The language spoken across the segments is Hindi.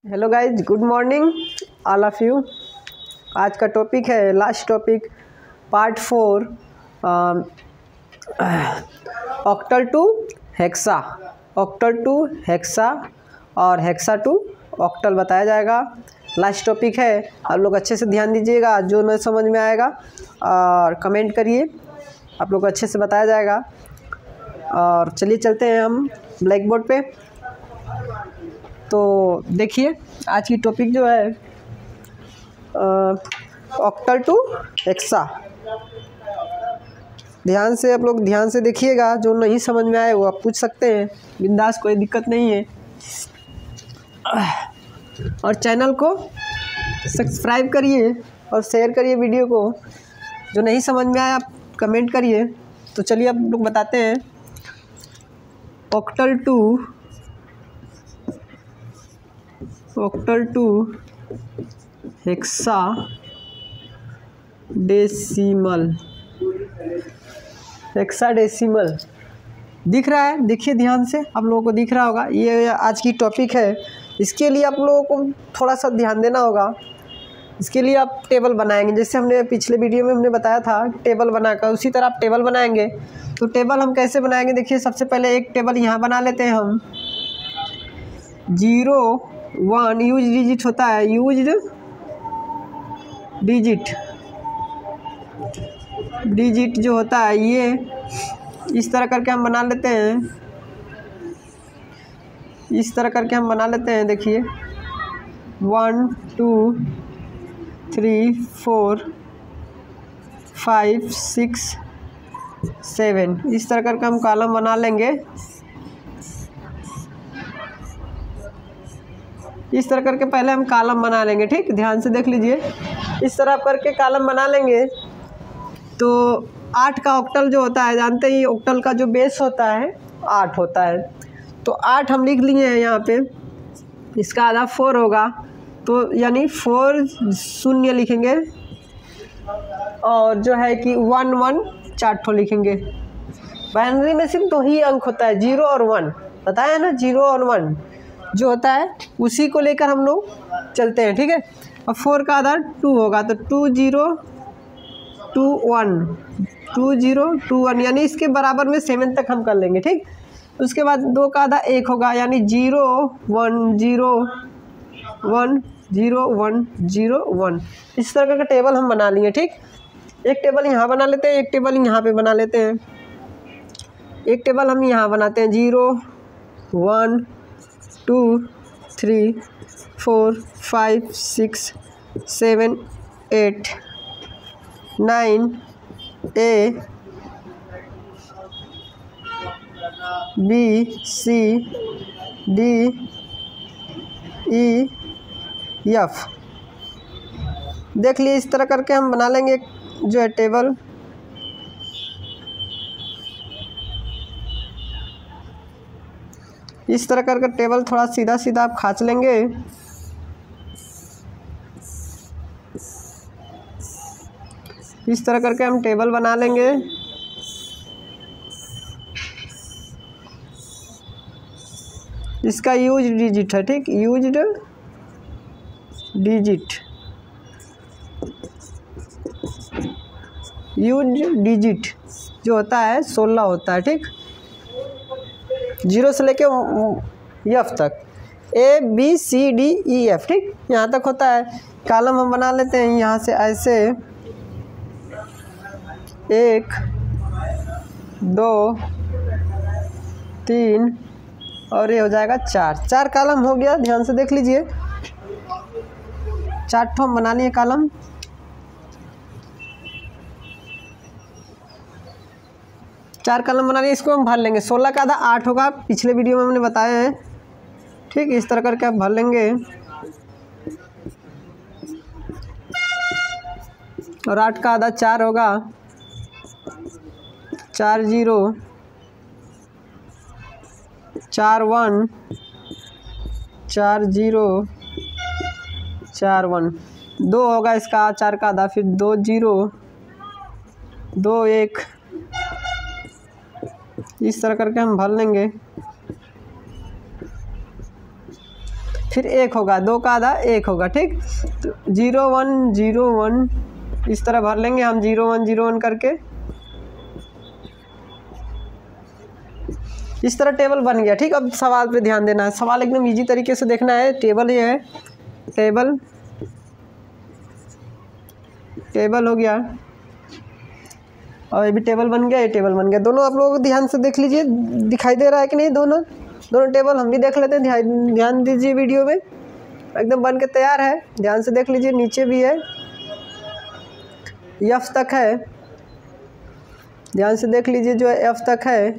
Hello guys, good morning all of you. आज का टॉपिक है last topic part 4 octal to hexa. Octal to hexa और हेक्सा टू ऑक्टल बताया जाएगा। लास्ट टॉपिक है, आप लोग अच्छे से ध्यान दीजिएगा, जो नहीं समझ में आएगा और कमेंट करिए, आप लोग अच्छे से बताया जाएगा। और चलिए चलते हैं हम ब्लैक बोर्ड पे। तो देखिए आज की टॉपिक जो है ऑक्टल टू हेक्सा। ध्यान से आप लोग ध्यान से देखिएगा, जो नहीं समझ में आए वो आप पूछ सकते हैं, बिंदास, कोई दिक्कत नहीं है। और चैनल को सब्सक्राइब करिए और शेयर करिए वीडियो को। जो नहीं समझ में आया आप कमेंट करिए। तो चलिए आप लोग बताते हैं octal to hexadecimal. Hexadecimal दिख रहा है, देखिए ध्यान से, आप लोगों को दिख रहा होगा। ये आज की टॉपिक है, इसके लिए आप लोगों को थोड़ा सा ध्यान देना होगा। इसके लिए आप टेबल बनाएंगे, जैसे हमने पिछले वीडियो में हमने बताया था टेबल बनाकर, उसी तरह आप टेबल बनाएंगे। तो टेबल हम कैसे बनाएंगे, देखिए सबसे पहले एक टेबल यहाँ बना लेते हैं हम। 0 1 यूज डिजिट होता है, यूज्ड डिजिट जो होता है ये इस तरह करके हम बना लेते हैं। इस तरह करके हम बना लेते हैं, देखिए 1 2 3 4 5 6 7 इस तरह करके हम कॉलम बना लेंगे। इस तरह करके पहले हम कॉलम बना लेंगे, ठीक, ध्यान से देख लीजिए। इस तरह करके कॉलम बना लेंगे। तो 8 का ऑक्टल जो होता है, जानते ही ऑक्टल का जो बेस होता है 8 होता है। तो 8 हम लिख लिए हैं यहाँ पे, इसका आधा 4 होगा, तो यानी 4 शून्य लिखेंगे और जो है कि 1 1 4 ठो लिखेंगे। बाइनरी में सिर्फ 2 ही अंक होता है, 0 और 1, बताया ना, 0 और 1 जो होता है उसी को लेकर हम लोग चलते हैं, ठीक है। और 4 का आधा 2 होगा, तो 2 0 2 1 2 0 2 1 यानी इसके बराबर में 7 तक हम कर लेंगे, ठीक। उसके बाद 2 का आधा 1 होगा, यानी 0 1 0 1 0 1 0 1 इस तरह का टेबल हम बना लिए, ठीक। एक टेबल यहाँ बना लेते हैं, एक टेबल यहाँ पे बना लेते हैं। एक टेबल हम यहाँ बनाते हैं 0 1 2 3 4 5 6 7 8 9 A B C D E F। देख लिए, इस तरह करके हम बना लेंगे जो है टेबल। इस तरह करके टेबल थोड़ा सीधा सीधा आप खींच लेंगे। इस तरह करके हम टेबल बना लेंगे। इसका यूज डिजिट है, ठीक, यूज्ड डिजिट जो होता है 16 होता है, ठीक, 0 से लेके F तक, A B C D E F, ठीक, यहाँ तक होता है। कॉलम हम बना लेते हैं यहाँ से ऐसे 1 2 3 और ये हो जाएगा 4 कॉलम हो गया। ध्यान से देख लीजिए, 4 ठो हम बना लिए कॉलम। चार कॉलम बना लिए, इसको हम भर लेंगे। 16 का आधा 8 होगा, पिछले वीडियो में हमने बताया है, ठीक। इस तरह करके आप भर लेंगे। और 8 का आधा 4 होगा, 4 0 4 1 4 0 4 1 2 होगा इसका 4 का आधा, फिर 2 0 2 1 इस तरह करके हम भर लेंगे। फिर 1 होगा, 2 का आधा 1 होगा, ठीक। तो 0 1 0 1 इस तरह भर लेंगे हम 0 1 0 1 करके। इस तरह टेबल बन गया, ठीक। अब सवाल पे ध्यान देना है, सवाल एकदम इजी तरीके से देखना है। टेबल ये है, टेबल हो गया, और ये भी टेबल बन गया, ये टेबल बन गया। दोनों आप लोगों को ध्यान से देख लीजिए, दिखाई दे रहा है कि नहीं? दोनों टेबल हम भी देख लेते हैं, ध्यान दीजिए वीडियो में, एकदम बन के तैयार है। ध्यान से देख लीजिए, नीचे भी है, F तक है, ध्यान से देख लीजिए, जो है F तक है।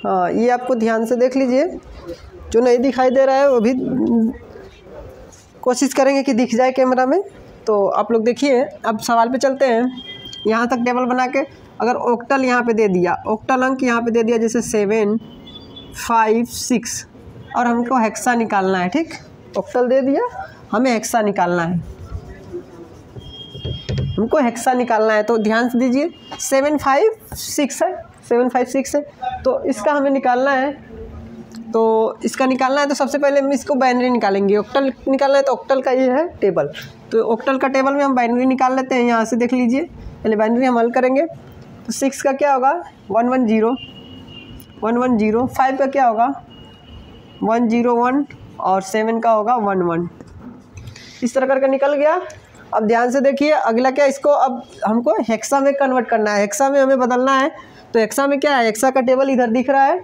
हाँ, ये आपको ध्यान से देख लीजिए, जो नहीं दिखाई दे रहा है वो भी कोशिश करेंगे कि दिख जाए कैमरा में। तो आप लोग देखिए, अब सवाल पे चलते हैं। यहाँ तक टेबल बना के अगर ऑक्टल यहाँ पे दे दिया, ऑक्टल अंक यहाँ पे दे दिया, जैसे 7 5 6, और हमको हेक्सा निकालना है, ठीक। ऑक्टल दे दिया, हमें हेक्सा निकालना है, हमको हेक्सा निकालना है। तो ध्यान से दीजिए, 7 5 6 है, 7 5 6 है, तो इसका हमें निकालना है। तो इसका निकालना है तो सबसे पहले हम इसको बाइनरी निकालेंगे। ऑक्टल निकालना है तो ऑक्टल का ये है टेबल, तो ऑक्टल का टेबल में हम बाइनरी निकाल लेते हैं। यहाँ से देख लीजिए, पहले बाइनरी हम हल करेंगे। तो 6 का क्या होगा 1 1 0 1 1 0, 5 का क्या होगा 1 0 1, और 7 का होगा 1 1। इस तरह करके निकल गया। अब ध्यान से देखिए, अगला क्या, इसको अब हमको हेक्सा में कन्वर्ट करना है, हेक्सा में हमें बदलना है। तो हेक्सा में क्या है, हेक्सा का टेबल इधर दिख रहा है,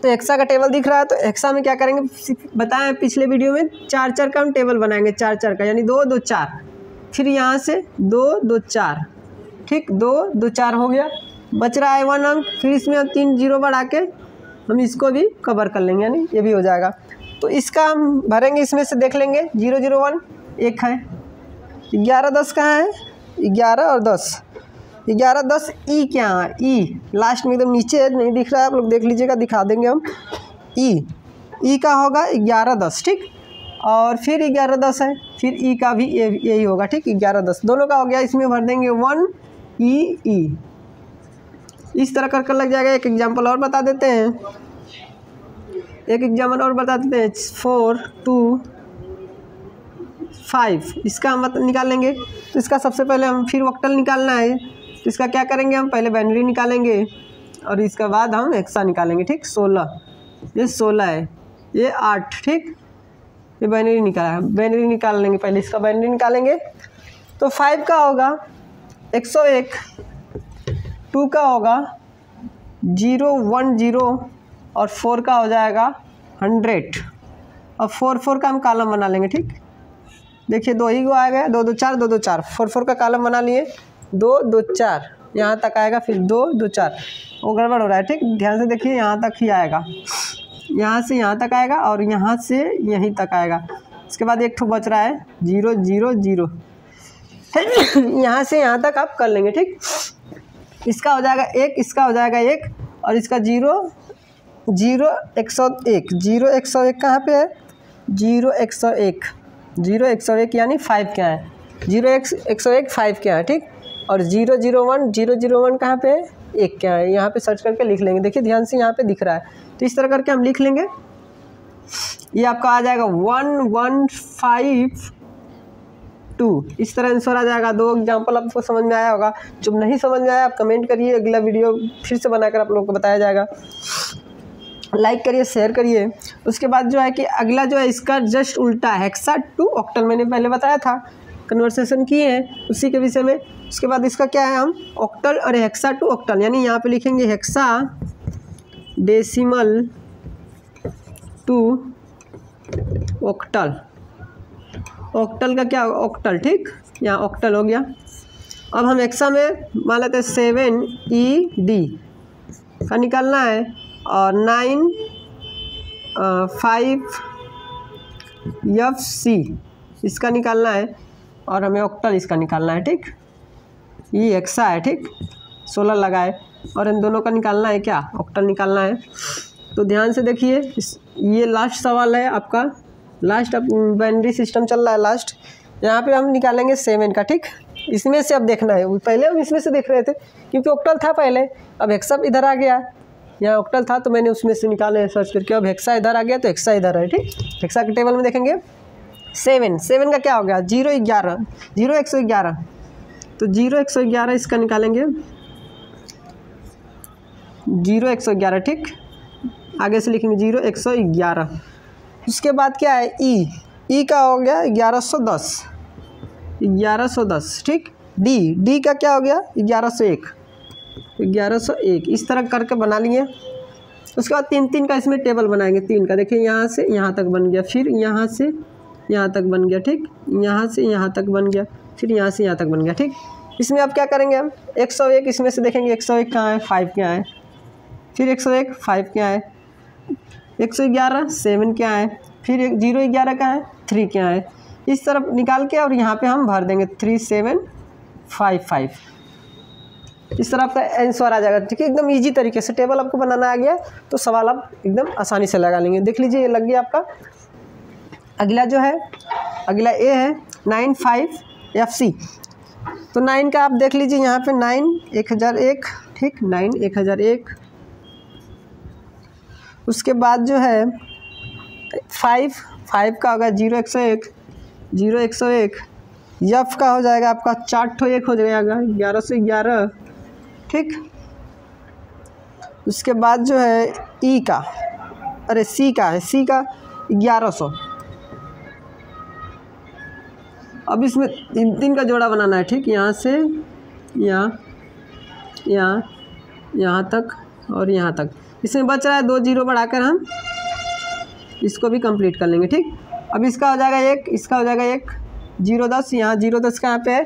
तो हेक्सा का टेबल दिख रहा है। तो हेक्सा में क्या करेंगे, बताएं पिछले वीडियो में, 4 4 का हम टेबल बनाएंगे, 4 4 का, यानी 2 2 4, फिर यहाँ से 2 2 4, ठीक, 2 2 4 हो गया। बच रहा है 1 अंक, फिर इसमें हम 3 0 बढ़ा के हम इसको भी कवर कर लेंगे, यानी ये भी हो जाएगा। तो इसका हम भरेंगे, इसमें से देख लेंगे 0 0 1 1 है, 11 10 कहाँ है, 11 और 10, 11 10 ई क्या है, ई लास्ट में एकदम नीचे है, नहीं दिख रहा है, आप लोग देख लीजिएगा, दिखा देंगे हम। ई का होगा 11 10, ठीक, और फिर 11 10 है, फिर ई का भी यही होगा, ठीक, 11 10 दोनों का हो गया। इसमें भर देंगे 1 ई, इस तरह कर लग जाएगा। एक एग्जाम्पल और बता देते हैं, एक एग्जाम्पल और बता देते हैं, 4 2 5, इसका हम निकाल लेंगे। तो इसका सबसे पहले हम फिर ऑक्टल निकालना है, तो इसका क्या करेंगे, हम पहले बाइनरी निकालेंगे और इसके बाद हम हेक्सा निकालेंगे, ठीक। 16, ये 16 है, ये 8, ठीक, ये बाइनरी निकाला, बाइनरी निकाल लेंगे, पहले इसका बाइनरी निकालेंगे। तो 5 का होगा 101, 2 का होगा 0 1 0, और 4 का हो जाएगा 100, और 4 4 का हम कॉलम बना लेंगे, ठीक। देखिए 2 ही को आ गया, 2 2 4 2 2 4, 4 4 का कॉलम बना लिए, 2 2 4 यहाँ तक आएगा, फिर 2 2 4, वो गड़बड़ हो रहा है, ठीक, ध्यान से देखिए, यहाँ तक ही आएगा, यहाँ से यहाँ तक आएगा और यहाँ से यहीं तक आएगा। इसके बाद एक ठो बच रहा है 0 0 0, यहाँ से यहाँ तक आप कर लेंगे, ठीक। इसका हो जाएगा 1, इसका हो जाएगा 1, और इसका 0 0 101, 0 101 कहाँ पे है, 0 101, 0 101 यानी 5 क्या है, 0 101 5 क्या है, ठीक। और 0 0 1 0 0 1 कहाँ पे है, 1 क्या है, यहाँ पे सर्च करके लिख लेंगे। देखिए ध्यान से यहाँ पे दिख रहा है, तो इस तरह करके हम लिख लेंगे। ये आपका आ जाएगा 1 1 5 2, इस तरह आंसर आ जाएगा। 2 एग्जाम्पल आपको समझ में आया होगा, जब नहीं समझ में आया आप कमेंट करिए, अगला वीडियो फिर से बनाकर आप लोगों को बताया जाएगा। लाइक करिए, शेयर करिए। उसके बाद जो है कि अगला जो है इसका जस्ट उल्टा हेक्सा टू ऑक्टल, मैंने पहले बताया था, कन्वर्सेशन किए हैं उसी के विषय में। उसके बाद इसका क्या है, हम ऑक्टल और हेक्सा टू ऑक्टल, यानी यहाँ पे लिखेंगे hexadecimal to octal. Octal का क्या, ऑक्टल, ठीक, यहाँ ऑक्टल हो गया। अब हम हेक्सा में मान लेते हैं 7 ED का निकालना है, और 9 5 FC इसका निकालना है, और हमें ऑक्टल इसका निकालना है, ठीक। ये हेक्सा है, ठीक, 16 लगाए, और इन दोनों का निकालना है क्या, ऑक्टल निकालना है। तो ध्यान से देखिए, ये लास्ट सवाल है आपका, लास्ट अब बाइनरी सिस्टम चल रहा है लास्ट। यहाँ पे हम निकालेंगे 7 का, ठीक। इसमें से अब देखना है, पहले हम इसमें से देख रहे थे क्योंकि ऑक्टल था पहले, अब हेक्सा इधर आ गया, यहाँ ऑक्टल था तो मैंने उसमें से निकाले सर्च करके। अब हेक्सा इधर आ गया तो हेक्सा इधर है, ठीक। हेक्सा के टेबल में देखेंगे 7 का क्या हो गया 0 11 0 111, तो 0 111 इसका निकालेंगे 0 111, ठीक। आगे से लिखेंगे 0 111। उसके बाद क्या है ई का हो गया 1110, ठीक। डी का क्या हो गया 1101, इस तरह करके बना लिए। उसके बाद 3 का इसमें टेबल बनाएंगे। 3 का देखिए यहाँ से यहाँ तक बन गया, फिर यहाँ से यहाँ तक बन गया, ठीक। यहाँ से यहाँ तक बन गया, फिर यहाँ से यहाँ तक बन गया, ठीक। इसमें अब क्या करेंगे हम 101, इसमें से देखेंगे 101 कहाँ है 5 क्या है, फिर 101 5 क्या है, 111 7 क्या है, फिर 0 11 क्या है 3 क्या है। इस तरफ निकाल के और यहाँ पे हम भर देंगे 3755। इस तरह आपका आंसर आ जाएगा, ठीक है। एकदम इजी तरीके से टेबल आपको बनाना आ गया तो सवाल आप एकदम आसानी से लगा लेंगे। देख लीजिए ये लग गया आपका। अगला जो है अगला ए है 95FC। तो 9 का आप देख लीजिए यहाँ पे 9 1001, ठीक। 9 1001। उसके बाद जो है 5 का होगा 0 101। एफ का हो जाएगा आपका 4 1 हो जाएगा 1111, ठीक। उसके बाद जो है ई का सी का 1100। अब इसमें 3 का जोड़ा बनाना है, ठीक। यहाँ से यहाँ तक और यहाँ तक। इसमें बच रहा है 2 0 बढ़ाकर हम इसको भी कंप्लीट कर लेंगे, ठीक। अब इसका हो जाएगा 1, इसका हो जाएगा 1 0 10। यहाँ 0 10 कहाँ पे है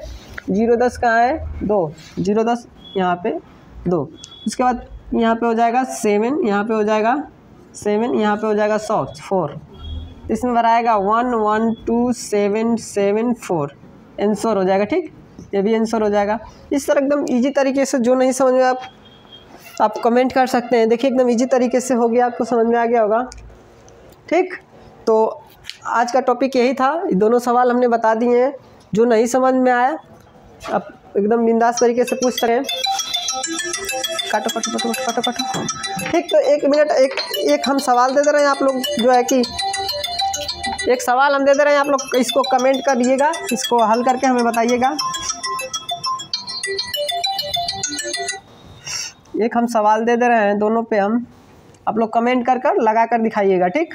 0 10 कहाँ है 2, 0 10 यहाँ पे 2। उसके बाद यहाँ पे हो जाएगा 7, यहाँ पे हो जाएगा 7, यहाँ पे हो जाएगा 4। इसमें बनाएगा 1 1 2 7 7 4। आंसर हो जाएगा, ठीक। ये भी आंसर हो जाएगा। इस तरह एकदम इजी तरीके से, जो नहीं समझ में आप कमेंट कर सकते हैं। देखिए एकदम इजी तरीके से हो गया, आपको समझ में आ गया होगा, ठीक। तो आज का टॉपिक यही था। दोनों सवाल हमने बता दिए हैं। जो नहीं समझ में आया आप एकदम बिंदास तरीके से पूछ सकते हैं। काटो, ठीक। तो 1 मिनट एक हम सवाल दे दे रहे हैं, आप लोग जो है कि एक सवाल हम दे दे रहे हैं, आप लोग इसको कमेंट करिएगा, इसको हल करके हमें बताइएगा। एक हम सवाल दे दे रहे हैं, दोनों पे आप लोग कमेंट कर लगा कर दिखाइएगा, ठीक।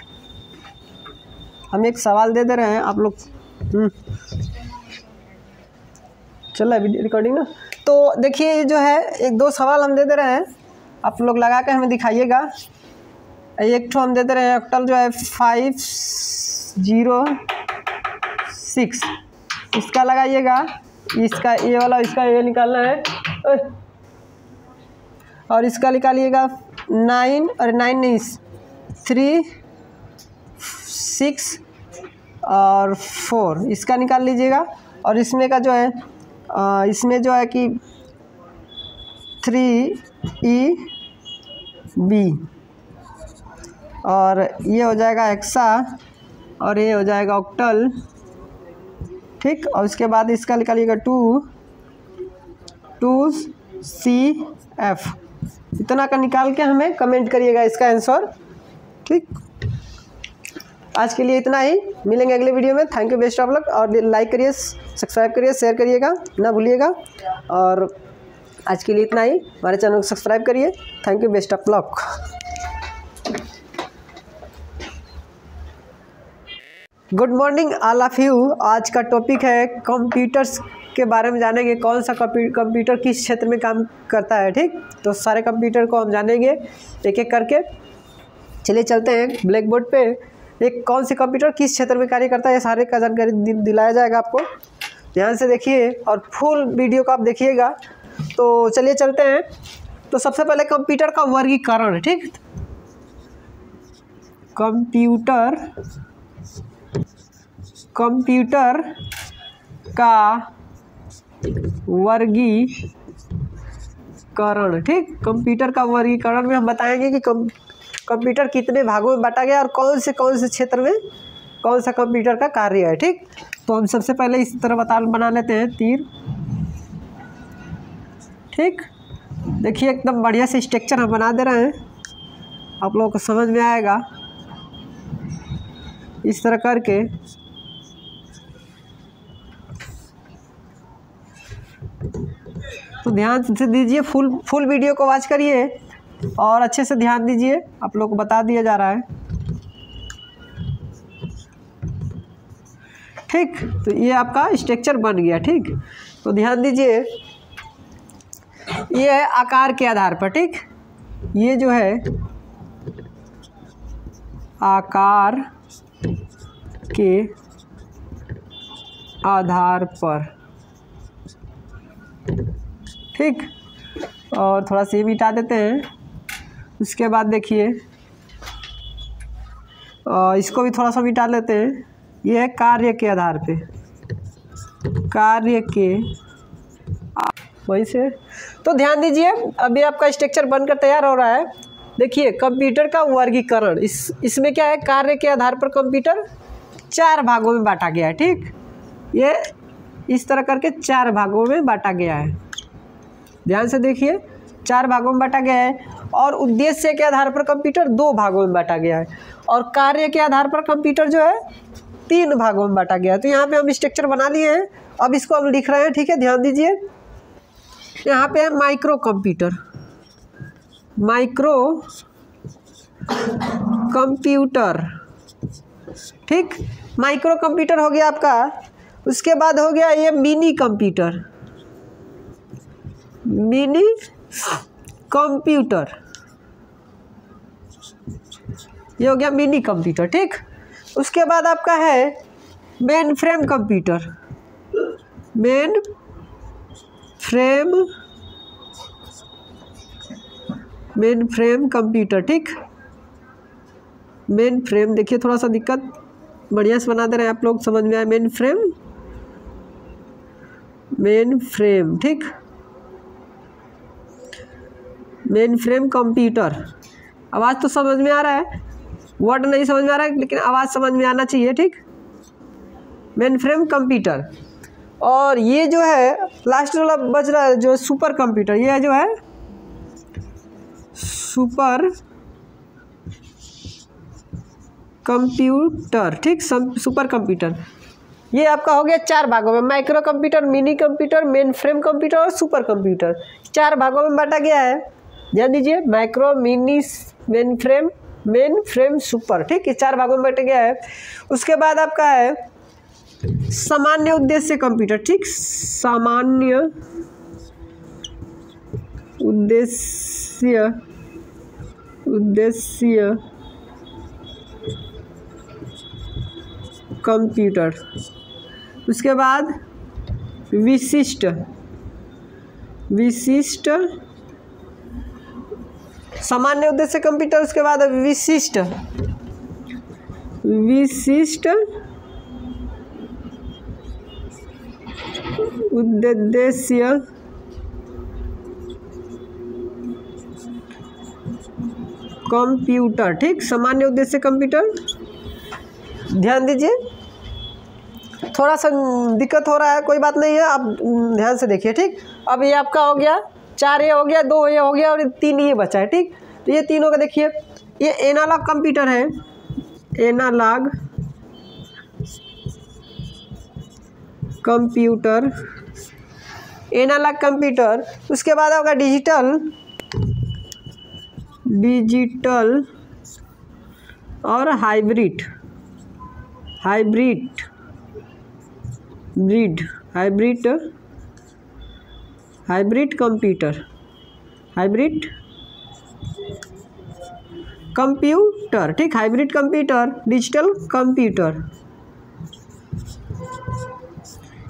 हम एक सवाल दे दे रहे हैं, आप लोग चल रहा है रिकॉर्डिंग ना। तो देखिए जो है 1-2 सवाल हम दे दे रहे हैं, आप लोग लगा कर हमें दिखाइएगा। एक ठो हम दे दे रहे हैं ऑक्टल जो है 506, इसका लगाइएगा। इसका ये वाला, इसका ये निकालना है और इसका निकालिएगा 9 नहीं 3 6 और 4, इसका निकाल लीजिएगा। और इसमें का जो है इसमें जो है कि 3EB और ये हो जाएगा हेक्सा और ये हो जाएगा ऑक्टल, ठीक। और उसके बाद इसका निकालिएगा 2CF। इतना का निकाल के हमें कमेंट करिएगा इसका आंसर, ठीक। आज के लिए इतना ही, मिलेंगे अगले वीडियो में। Thank you, best of luck. और लाइक करिए, सब्सक्राइब करिए, शेयर करिएगा ना भूलिएगा। और आज के लिए इतना ही, हमारे चैनल को सब्सक्राइब करिए। Thank you, best of luck. Good morning all of you. आज का टॉपिक है कंप्यूटर्स के बारे में जानेंगे, कौन सा कंप्यूटर किस क्षेत्र में काम करता है, ठीक। तो सारे कंप्यूटर को हम जानेंगे एक एक करके। चलिए चलते हैं ब्लैक बोर्ड पे। एक कौन से कंप्यूटर किस क्षेत्र में कार्य करता है, ये सारे का जानकारी दिलाया जाएगा आपको। ध्यान से देखिए और फुल वीडियो को आप देखिएगा। तो चलिए चलते हैं। तो सबसे पहले कंप्यूटर का वर्गीकरण, ठीक। कंप्यूटर का वर्गीकरण, ठीक। कंप्यूटर का वर्गीकरण में हम बताएंगे कि कंप्यूटर कितने भागों में बांटा गया और कौन से क्षेत्र में कौन सा कंप्यूटर का कार्य है, ठीक। तो हम सबसे पहले इस तरह बना लेते हैं तीर, ठीक। देखिए एकदम बढ़िया से स्ट्रक्चर हम बना दे रहे हैं। आप लोगों को समझ में आएगा इस तरह करके। तो ध्यान से दीजिए, फुल वीडियो को वॉच करिए और अच्छे से ध्यान दीजिए, आप लोग को बता दिया जा रहा है। ठीक, तो ये आपका स्ट्रक्चर बन गया। ठीक, तो ध्यान दीजिए, ये है आकार के आधार पर। ठीक, ये जो है आकार के आधार पर। ठीक, और थोड़ा सा ये मिटा देते हैं। उसके बाद देखिए इसको भी थोड़ा सा मिटा लेते हैं। ये है कार्य के आधार पे, कार्य के वहीं से। तो ध्यान दीजिए, अभी आपका स्ट्रक्चर बनकर तैयार हो रहा है। देखिए कंप्यूटर का वर्गीकरण, इसमें क्या है, कार्य के आधार पर कंप्यूटर 4 भागों में बांटा गया है। ठीक, ये इस तरह करके 4 भागों में बांटा गया है। ध्यान से देखिए, 4 भागों में बांटा गया है। और उद्देश्य के आधार पर कंप्यूटर 2 भागों में बांटा गया है। और कार्य के आधार पर कंप्यूटर जो है 3 भागों में बांटा गया है। तो यहाँ पे हम स्ट्रक्चर बना लिए हैं, अब इसको हम लिख रहे हैं। ठीक है, ध्यान दीजिए, यहाँ पे है माइक्रो कंप्यूटर, माइक्रो कंप्यूटर। ठीक, माइक्रो कंप्यूटर हो गया आपका। उसके बाद हो गया ये मिनी कंप्यूटर, मिनी कंप्यूटर, ये हो गया मिनी कंप्यूटर। ठीक, उसके बाद आपका है main frame computer, main frame computer. ठीक, मेन फ्रेम, देखिए थोड़ा सा दिक्कत बढ़िया से बना दे रहे हैं आप लोग, समझ में आए। Main frame. ठीक, मेन फ्रेम कंप्यूटर। आवाज़ तो समझ में आ रहा है, वर्ड नहीं समझ में आ रहा है, लेकिन आवाज़ समझ में आना चाहिए। ठीक, मेन फ्रेम कंप्यूटर। और ये जो है लास्ट वाला बच रहा है जो सुपर कंप्यूटर, ये जो है सुपर कंप्यूटर। ठीक, सुपर कंप्यूटर। ये आपका हो गया 4 भागों में, micro computer, mini computer, main frame computer और सुपर कंप्यूटर। 4 भागों में बांटा गया है। ध्यान दीजिए, micro, mini, main frame, super. ठीक, ये 4 भागों में बांटा गया है। उसके बाद आपका है सामान्य उद्देश्य कंप्यूटर। ठीक, सामान्य उद्देश्य कंप्यूटर। उसके बाद विशिष्ट सामान्य उद्देश्य कंप्यूटर। उसके बाद विशिष्ट उद्देश्य कंप्यूटर। ठीक, सामान्य उद्देश्य कंप्यूटर। ध्यान दीजिए, थोड़ा सा दिक्कत हो रहा है, कोई बात नहीं है, आप ध्यान से देखिए। ठीक, अब ये आपका हो गया 4, ये हो गया 2, ये हो गया और 3 ये बचा है। ठीक, तो ये तीनों का देखिए, ये एनालॉग कंप्यूटर है, एनालॉग कंप्यूटर। उसके बाद होगा डिजिटल और हाइब्रिड कंप्यूटर, ठीक, हाइब्रिड कंप्यूटर, डिजिटल कंप्यूटर।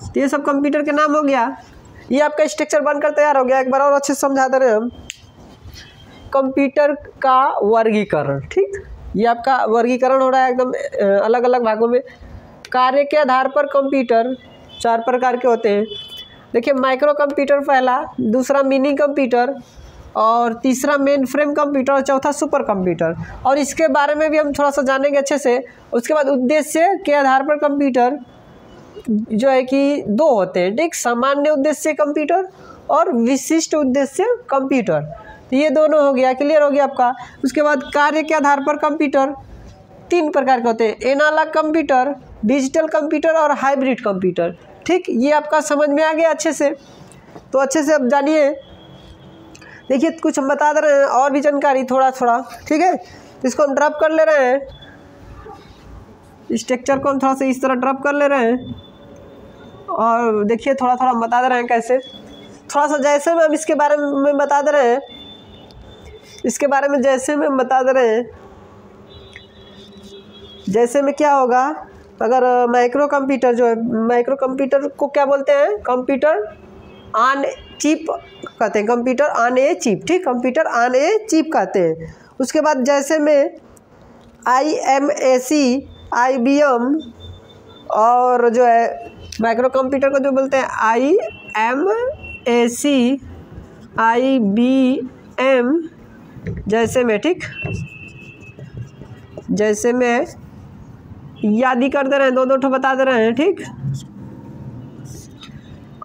तो ये सब कंप्यूटर के नाम हो गया। ये आपका स्ट्रक्चर बनकर तैयार हो गया। एक बार और अच्छे से समझा दे रहे हैं हम। कंप्यूटर का वर्गीकरण। ठीक, ये आपका वर्गीकरण हो रहा है एकदम अलग अलग भागों में। कार्य के आधार पर कंप्यूटर 4 प्रकार के होते हैं। देखिए, माइक्रो कंप्यूटर पहला, दूसरा मिनी कंप्यूटर, और तीसरा मेन फ्रेम कंप्यूटर, और चौथा सुपर कंप्यूटर। और इसके बारे में भी हम थोड़ा सा जानेंगे अच्छे से। उसके बाद उद्देश्य के आधार पर कंप्यूटर जो है कि 2 होते हैं। ठीक, सामान्य उद्देश्य कंप्यूटर और विशिष्ट उद्देश्य कंप्यूटर। तो ये दोनों हो गया, क्लियर हो गया आपका। उसके बाद कार्य के आधार पर कंप्यूटर 3 प्रकार के होते हैं, एनालॉग कंप्यूटर, डिजिटल कंप्यूटर और हाइब्रिड कंप्यूटर। ठीक, ये आपका समझ में आ गया अच्छे से। तो अच्छे से अब जानिए, देखिए कुछ हम बता दे रहे हैं और भी जानकारी थोड़ा थोड़ा, ठीक है। तो इसको हम ड्रॉप कर ले रहे हैं, स्ट्रक्चर को हम थोड़ा सा इस तरह ड्रॉप कर ले रहे हैं और देखिए थोड़ा थोड़ा हम बता दे रहे हैं कैसे, थोड़ा सा जैसे में हम इसके बारे में बता दे रहे हैं, इसके बारे में जैसे में हम बता दे रहे हैं। जैसे में क्या होगा, अगर माइक्रो कंप्यूटर जो है, माइक्रो कंप्यूटर को क्या बोलते हैं, कंप्यूटर ऑन चिप कहते हैं, कंप्यूटर ऑन ए चिप। ठीक, कंप्यूटर ऑन ए चिप कहते हैं। उसके बाद जैसे में IMAC, IBM और जो है माइक्रो कंप्यूटर को जो बोलते हैं IMAC, IBM जैसे में। ठीक, जैसे में याद ही कर दे रहे हैं, 2-2 ठो बता दे रहे हैं। ठीक,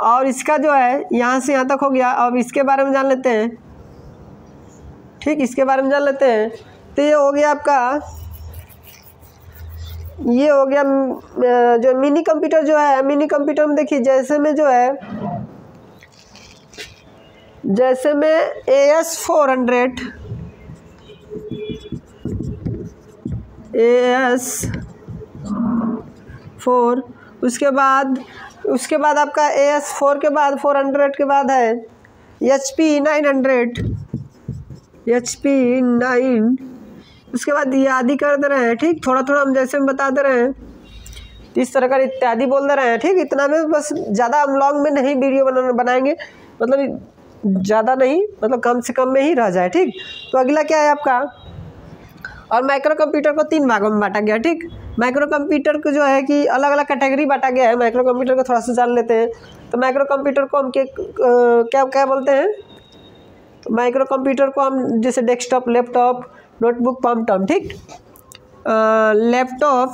और इसका जो है यहाँ से यहाँ तक हो गया। अब इसके बारे में जान लेते हैं। ठीक, इसके बारे में जान लेते हैं। तो ये हो गया आपका, ये हो गया जो मिनी कंप्यूटर जो है, मिनी कंप्यूटर में देखिए जैसे में जो है, जैसे में AS400, AS4, उसके बाद आपका AS4 के बाद 400 के बाद है HP 900, HP 9। उसके बाद याद ही कर दे रहे हैं। ठीक, थोड़ा थोड़ा हम जैसे में बता दे रहे हैं, इस तरह का इत्यादि बोल दे रहे हैं। ठीक, इतना में बस, ज़्यादा हम लॉन्ग में नहीं वीडियो बनाएंगे, मतलब ज़्यादा नहीं, मतलब कम से कम में ही रह जाए। ठीक, तो अगला क्या है आपका, और माइक्रो कंप्यूटर को 3 भागों में बांटा गया। ठीक, माइक्रो कंप्यूटर को जो है कि अलग अलग कैटेगरी बांटा गया है। माइक्रो कंप्यूटर को थोड़ा सा जान लेते हैं। तो माइक्रो कंप्यूटर को हम क्या क्या बोलते हैं, तो माइक्रो कंप्यूटर को हम जैसे desktop, laptop, notebook, palmtop. ठीक, लैपटॉप,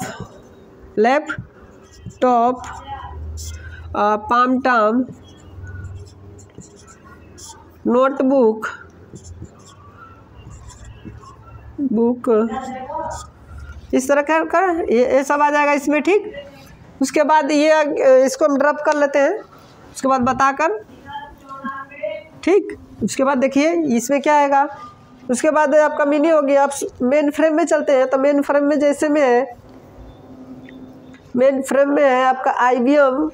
पाम टॉम, नोटबुक, इस तरह का ये सब आ जाएगा इसमें। ठीक, उसके बाद ये इसको हम ड्रॉप कर लेते हैं, उसके बाद बताकर। ठीक, उसके बाद देखिए इसमें क्या आएगा। उसके बाद आपका मिनी हो गया। आप मेन फ्रेम में चलते हैं, तो मेन फ्रेम में जैसे में है, मेन फ्रेम में है आपका IBM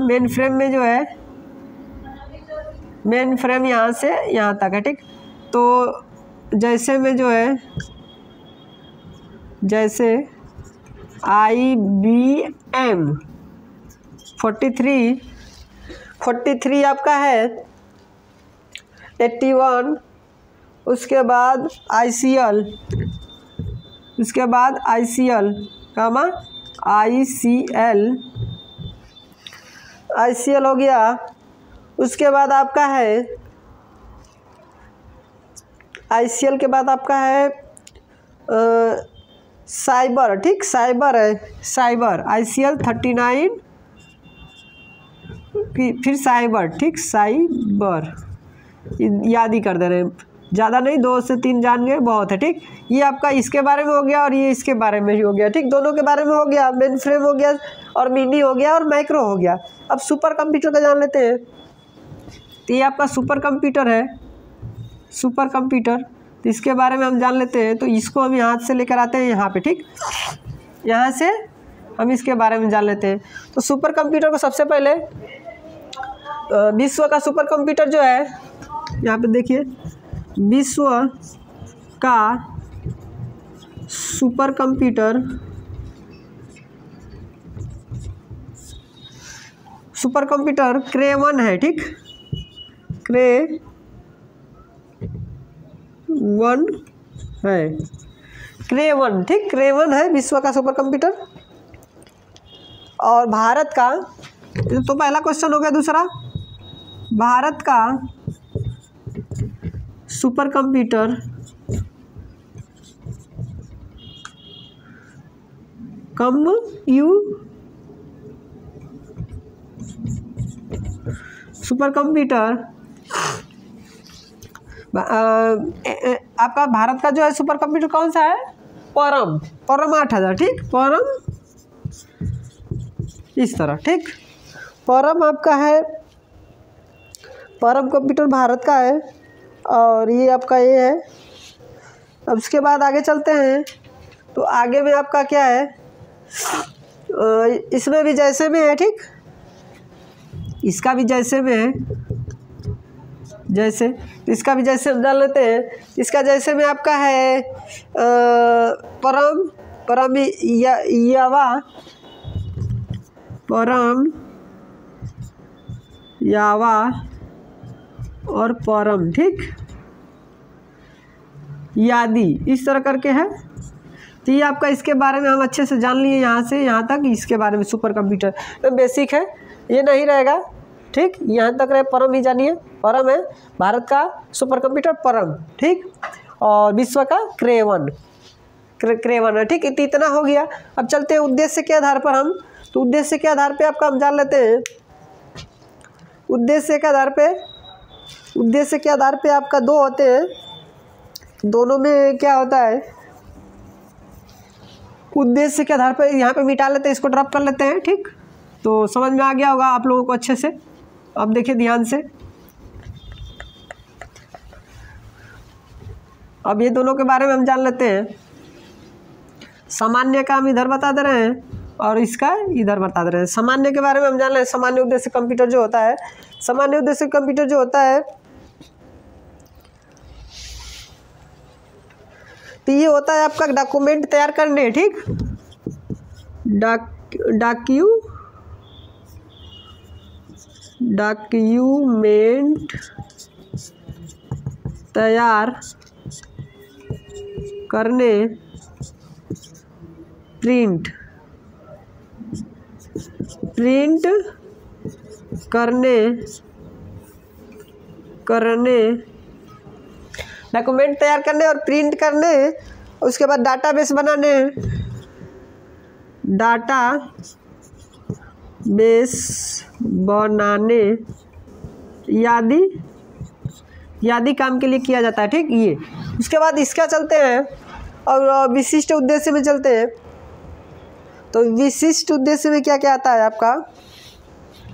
मेन फ्रेम में जो है, मेन फ्रेम यहाँ से यहाँ तक है। ठीक, तो जैसे में जो है, जैसे IBM 43 आपका है, 81, उसके बाद ICL, उसके बाद ICL हो गया। उसके बाद आपका है ICL के बाद आपका है साइबर। ठीक, साइबर है, साइबर ICL 39, फिर साइबर। ठीक, साइबर याद ही कर दे रहे हैं, ज़्यादा नहीं, 2 से 3 जान गए बहुत है। ठीक, ये आपका इसके बारे में हो गया और ये इसके बारे में ही हो गया। ठीक, दोनों के बारे में हो गया, मेन फ्रेम हो गया और मिनी हो गया और माइक्रो हो गया। अब सुपर कंप्यूटर का जान लेते हैं। तो ये आपका सुपर कंप्यूटर है, सुपर कंप्यूटर, तो इसके बारे में हम जान लेते हैं। तो इसको हम यहाँ से लेकर आते हैं यहाँ पे। ठीक, यहाँ से हम इसके बारे में जान लेते हैं। तो सुपर कंप्यूटर को सबसे पहले विश्व का सुपर कंप्यूटर जो है, यहाँ पे देखिए, विश्व का सुपर कंप्यूटर, सुपर कंप्यूटर क्रे-1 है। ठीक, क्रे-1 है, क्रे-1। ठीक, क्रे-1 है विश्व का सुपर कंप्यूटर। और भारत का, तो पहला क्वेश्चन हो गया। दूसरा, भारत का सुपर कंप्यूटर सुपर कंप्यूटर आपका भारत का जो है सुपर कंप्यूटर कौन सा है? परम 8000, ठीक, परम इस तरह, ठीक, परम आपका है, परम कंप्यूटर भारत का है और ये आपका ये है। अब उसके बाद आगे चलते हैं तो आगे में आपका क्या है, इसमें भी जैसे में है, ठीक, इसका भी जैसे में है, जैसे इसका भी जैसे हम डाल लेते हैं। इसका जैसे में आपका है परम यावा, परम यावा और परम, ठीक, यादी इस तरह करके है। तो ये आपका इसके बारे में हम अच्छे से जान लिए, यहाँ से यहाँ तक इसके बारे में सुपर कंप्यूटर तो बेसिक है, ये नहीं रहेगा, ठीक, यहाँ तक रहे, परम ही जानिए, परम है भारत का सुपर कंप्यूटर परम, ठीक, और विश्व का क्रेवन है, ठीक, इतना हो गया। अब चलते हैं उद्देश्य के आधार पर हम, तो उद्देश्य के आधार पे आपका हम जान लेते हैं। उद्देश्य के आधार पे आपका दो होते हैं, दोनों में क्या होता है, उद्देश्य के आधार पर यहाँ पे मिटा लेते हैं, इसको ड्रॉप कर लेते हैं, ठीक, तो समझ में आ गया होगा आप लोगों को अच्छे से। अब देखिए ध्यान से, अब ये दोनों के बारे में हम जान लेते हैं। सामान्य का हम इधर बता दे रहे हैं और इसका इधर बता दे रहे हैं। सामान्य के बारे में हम जान रहे हैं, सामान्य उद्देश्य कंप्यूटर जो होता है, सामान्य उद्देश्य कंप्यूटर जो होता है तो ये होता है आपका डॉक्यूमेंट तैयार करने, ठीक, डॉक्यूमेंट तैयार करने, प्रिंट करने डॉक्यूमेंट तैयार करने और प्रिंट करने, उसके बाद डाटाबेस बनाने, यादी काम के लिए किया जाता है, ठीक, ये। उसके बाद इसका चलते हैं और विशिष्ट उद्देश्य में चलते हैं। तो विशिष्ट उद्देश्य में क्या क्या आता है आपका,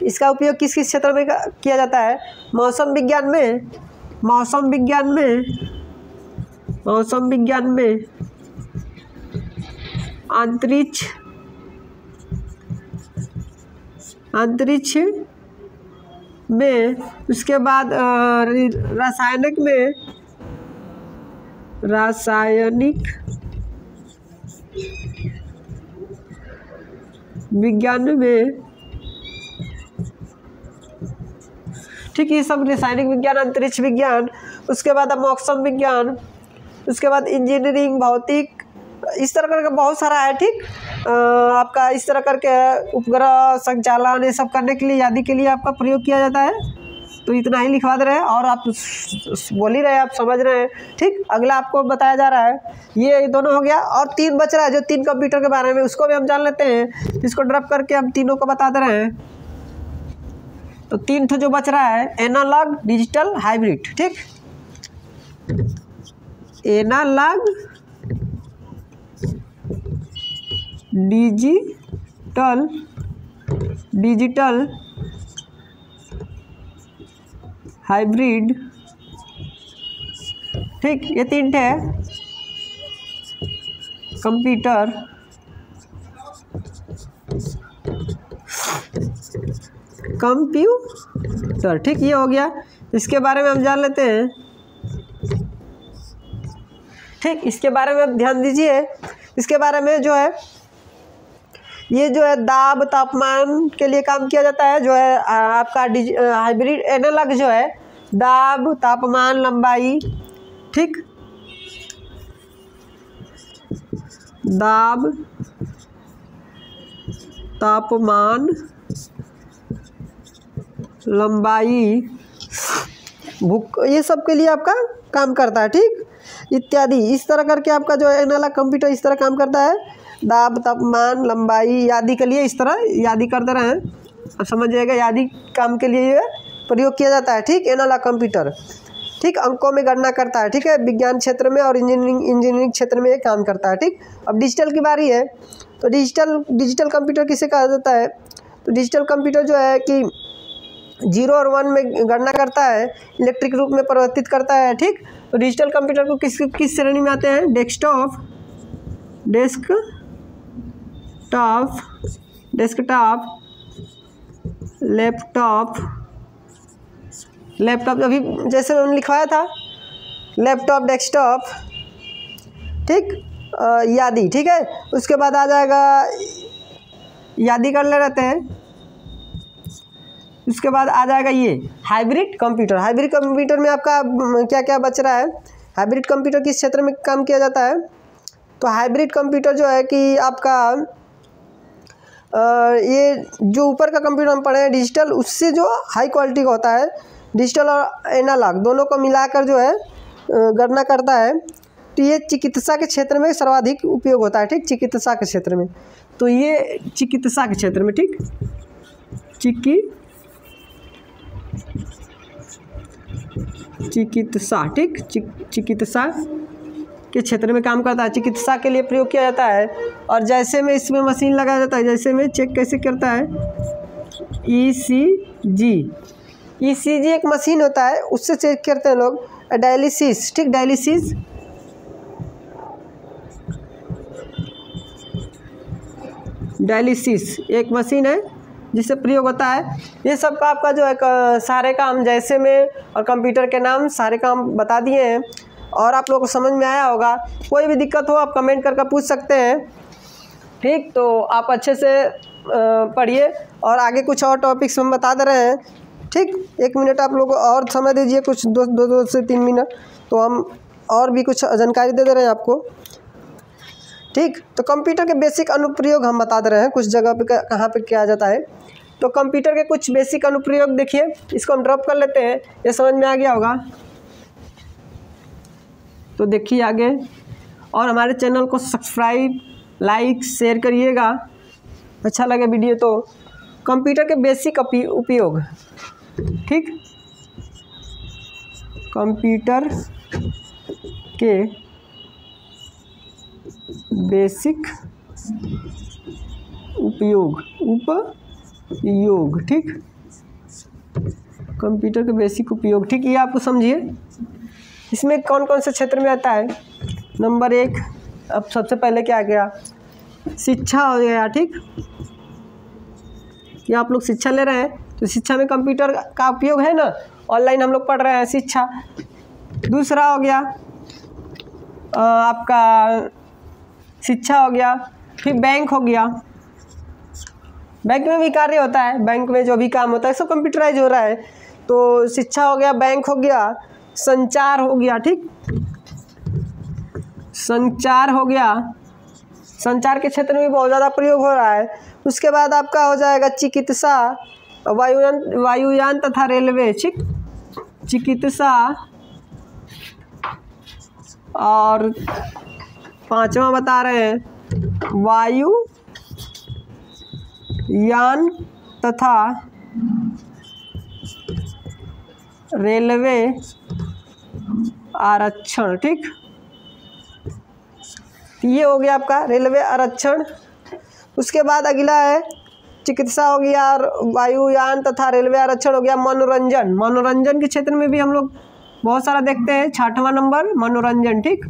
इसका उपयोग किस किस क्षेत्र में किया जाता है? मौसम विज्ञान में, अंतरिक्ष में, उसके बाद रासायनिक विज्ञान में, ठीक, ये सब रासायनिक विज्ञान, अंतरिक्ष विज्ञान, उसके बाद मौसम विज्ञान, उसके बाद इंजीनियरिंग, भौतिक, इस तरह करके बहुत सारा है, ठीक, आपका इस तरह करके उपग्रह संचालन ये सब करने के लिए, यादी के लिए आपका प्रयोग किया जाता है। तो इतना ही लिखवा दे रहे हैं और आप बोल ही रहे हैं, आप समझ रहे हैं, ठीक। अगला आपको बताया जा रहा है, ये दोनों हो गया और 3 बच रहा है, जो 3 कंप्यूटर के बारे में, उसको भी हम जान लेते हैं। इसको ड्रॉप करके हम तीनों को बता दे रहे हैं। तो 3 जो बच रहा है, एनालॉग, डिजिटल, हाइब्रिड, ठीक, एनालॉग, डिजिटल, हाइब्रिड, ठीक, ये 3 है कंप्यूटर। ठीक, ये हो गया। इसके बारे में हम जान लेते हैं, ठीक, इसके बारे में आप ध्यान दीजिए। इसके बारे में जो है, ये जो है दाब, तापमान के लिए काम किया जाता है, जो है आपका हाइब्रिड एनालॉग जो है, दाब, तापमान, लंबाई, ठीक, दाब, तापमान, लंबाई, ये सब के लिए आपका काम करता है, ठीक, इत्यादि। इस तरह करके आपका जो है एनालॉग कंप्यूटर इस तरह काम करता है, दाब, तापमान, लंबाई, यादी के लिए इस तरह यादी कर दे रहे हैं, अब समझ जाएगा, यादी काम के लिए प्रयोग किया जाता है, ठीक, एनालॉग कंप्यूटर। ठीक, अंकों में गणना करता है, ठीक है, विज्ञान क्षेत्र में और इंजीनियरिंग क्षेत्र में ये काम करता है। ठीक, अब डिजिटल की बारी है। तो डिजिटल कंप्यूटर किसे कहा जाता है? तो डिजिटल कंप्यूटर जो है कि 0 और 1 में गणना करता है, इलेक्ट्रिक रूप में परिवर्तित करता है। ठीक, तो डिजिटल कंप्यूटर को किस श्रेणी में आते हैं? डेस्कटॉप, लैपटॉप अभी जैसे मैंने लिखवाया था, लैपटॉप, डेस्कटॉप, ठीक, यादी, ठीक है। उसके बाद आ जाएगा, यादी कर ले रहते हैं। उसके बाद आ जाएगा ये हाइब्रिड कंप्यूटर। हाइब्रिड कंप्यूटर में आपका क्या क्या बच रहा है? हाइब्रिड कंप्यूटर किस क्षेत्र में काम किया जाता है? तो हाइब्रिड कंप्यूटर जो है कि आपका ये जो ऊपर का कंप्यूटर हम पढ़े हैं डिजिटल, उससे जो हाई क्वालिटी का होता है, डिजिटल और एनालॉग दोनों को मिलाकर जो है गणना करता है। तो ये चिकित्सा के क्षेत्र में सर्वाधिक उपयोग होता है। ठीक, चिकित्सा के क्षेत्र में, तो ये चिकित्सा के क्षेत्र में, ठीक, चिकित्सा, ठीक, चिकित्सा के क्षेत्र में काम करता है, चिकित्सा के लिए प्रयोग किया जाता है। और जैसे में इसमें मशीन लगाया जाता है, जैसे में चेक कैसे करता है, ईसीजी एक मशीन होता है, उससे चेक करते हैं लोग। डायलिसिस, ठीक, डायलिसिस एक मशीन है जिससे प्रयोग होता है। ये सब का आपका जो है सारे काम जैसे में और कंप्यूटर के नाम सारे काम बता दिए हैं और आप लोगों को समझ में आया होगा। कोई भी दिक्कत हो आप कमेंट करके पूछ सकते हैं। ठीक, तो आप अच्छे से पढ़िए और आगे कुछ और टॉपिक्स हम बता दे रहे हैं। ठीक, 1 मिनट आप लोग और समय दीजिए, कुछ 2 से 3 मिनट, तो हम और भी कुछ जानकारी दे रहे हैं आपको। ठीक, तो कंप्यूटर के बेसिक अनुप्रयोग हम बता दे रहे हैं, कुछ जगह पे कहाँ पे किया जाता है। तो कंप्यूटर के कुछ बेसिक अनुप्रयोग देखिए, इसको हम ड्रॉप कर लेते हैं, ये समझ में आ गया होगा। तो देखिए आगे, और हमारे चैनल को सब्सक्राइब, लाइक, शेयर करिएगा, अच्छा लगे वीडियो तो। कंप्यूटर के बेसिक उपयोग, ठीक, कंप्यूटर के बेसिक उपयोग, ठीक, कंप्यूटर के बेसिक उपयोग, ठीक, ये आपको समझिए। इसमें कौन कौन से क्षेत्र में आता है? नंबर 1, अब सबसे पहले क्या गया? शिक्षा हो गया। ठीक, कि आप लोग शिक्षा ले रहे हैं तो शिक्षा में कंप्यूटर का उपयोग है ना, ऑनलाइन हम लोग पढ़ रहे हैं शिक्षा। दूसरा हो गया आपका शिक्षा हो गया, फिर बैंक हो गया, बैंक में भी कार्य होता है, बैंक में जो भी काम होता है सब कंप्यूटराइज हो रहा है। तो शिक्षा हो गया, बैंक हो गया, संचार हो गया। ठीक, संचार हो गया, संचार के क्षेत्र में भी बहुत ज़्यादा प्रयोग हो रहा है। उसके बाद आपका हो जाएगा चिकित्सा, वायुयान तथा रेलवे। ठीक, चिकित्सा, और 5वां बता रहे हैं वायुयान तथा रेलवे आरक्षण। ठीक, ये हो गया आपका रेलवे आरक्षण। उसके बाद अगला है चिकित्सा हो गया और वायुयान तथा रेलवे आरक्षण हो गया। मनोरंजन, मनोरंजन के क्षेत्र में भी हम लोग बहुत सारा देखते हैं। 6वां नंबर मनोरंजन। ठीक,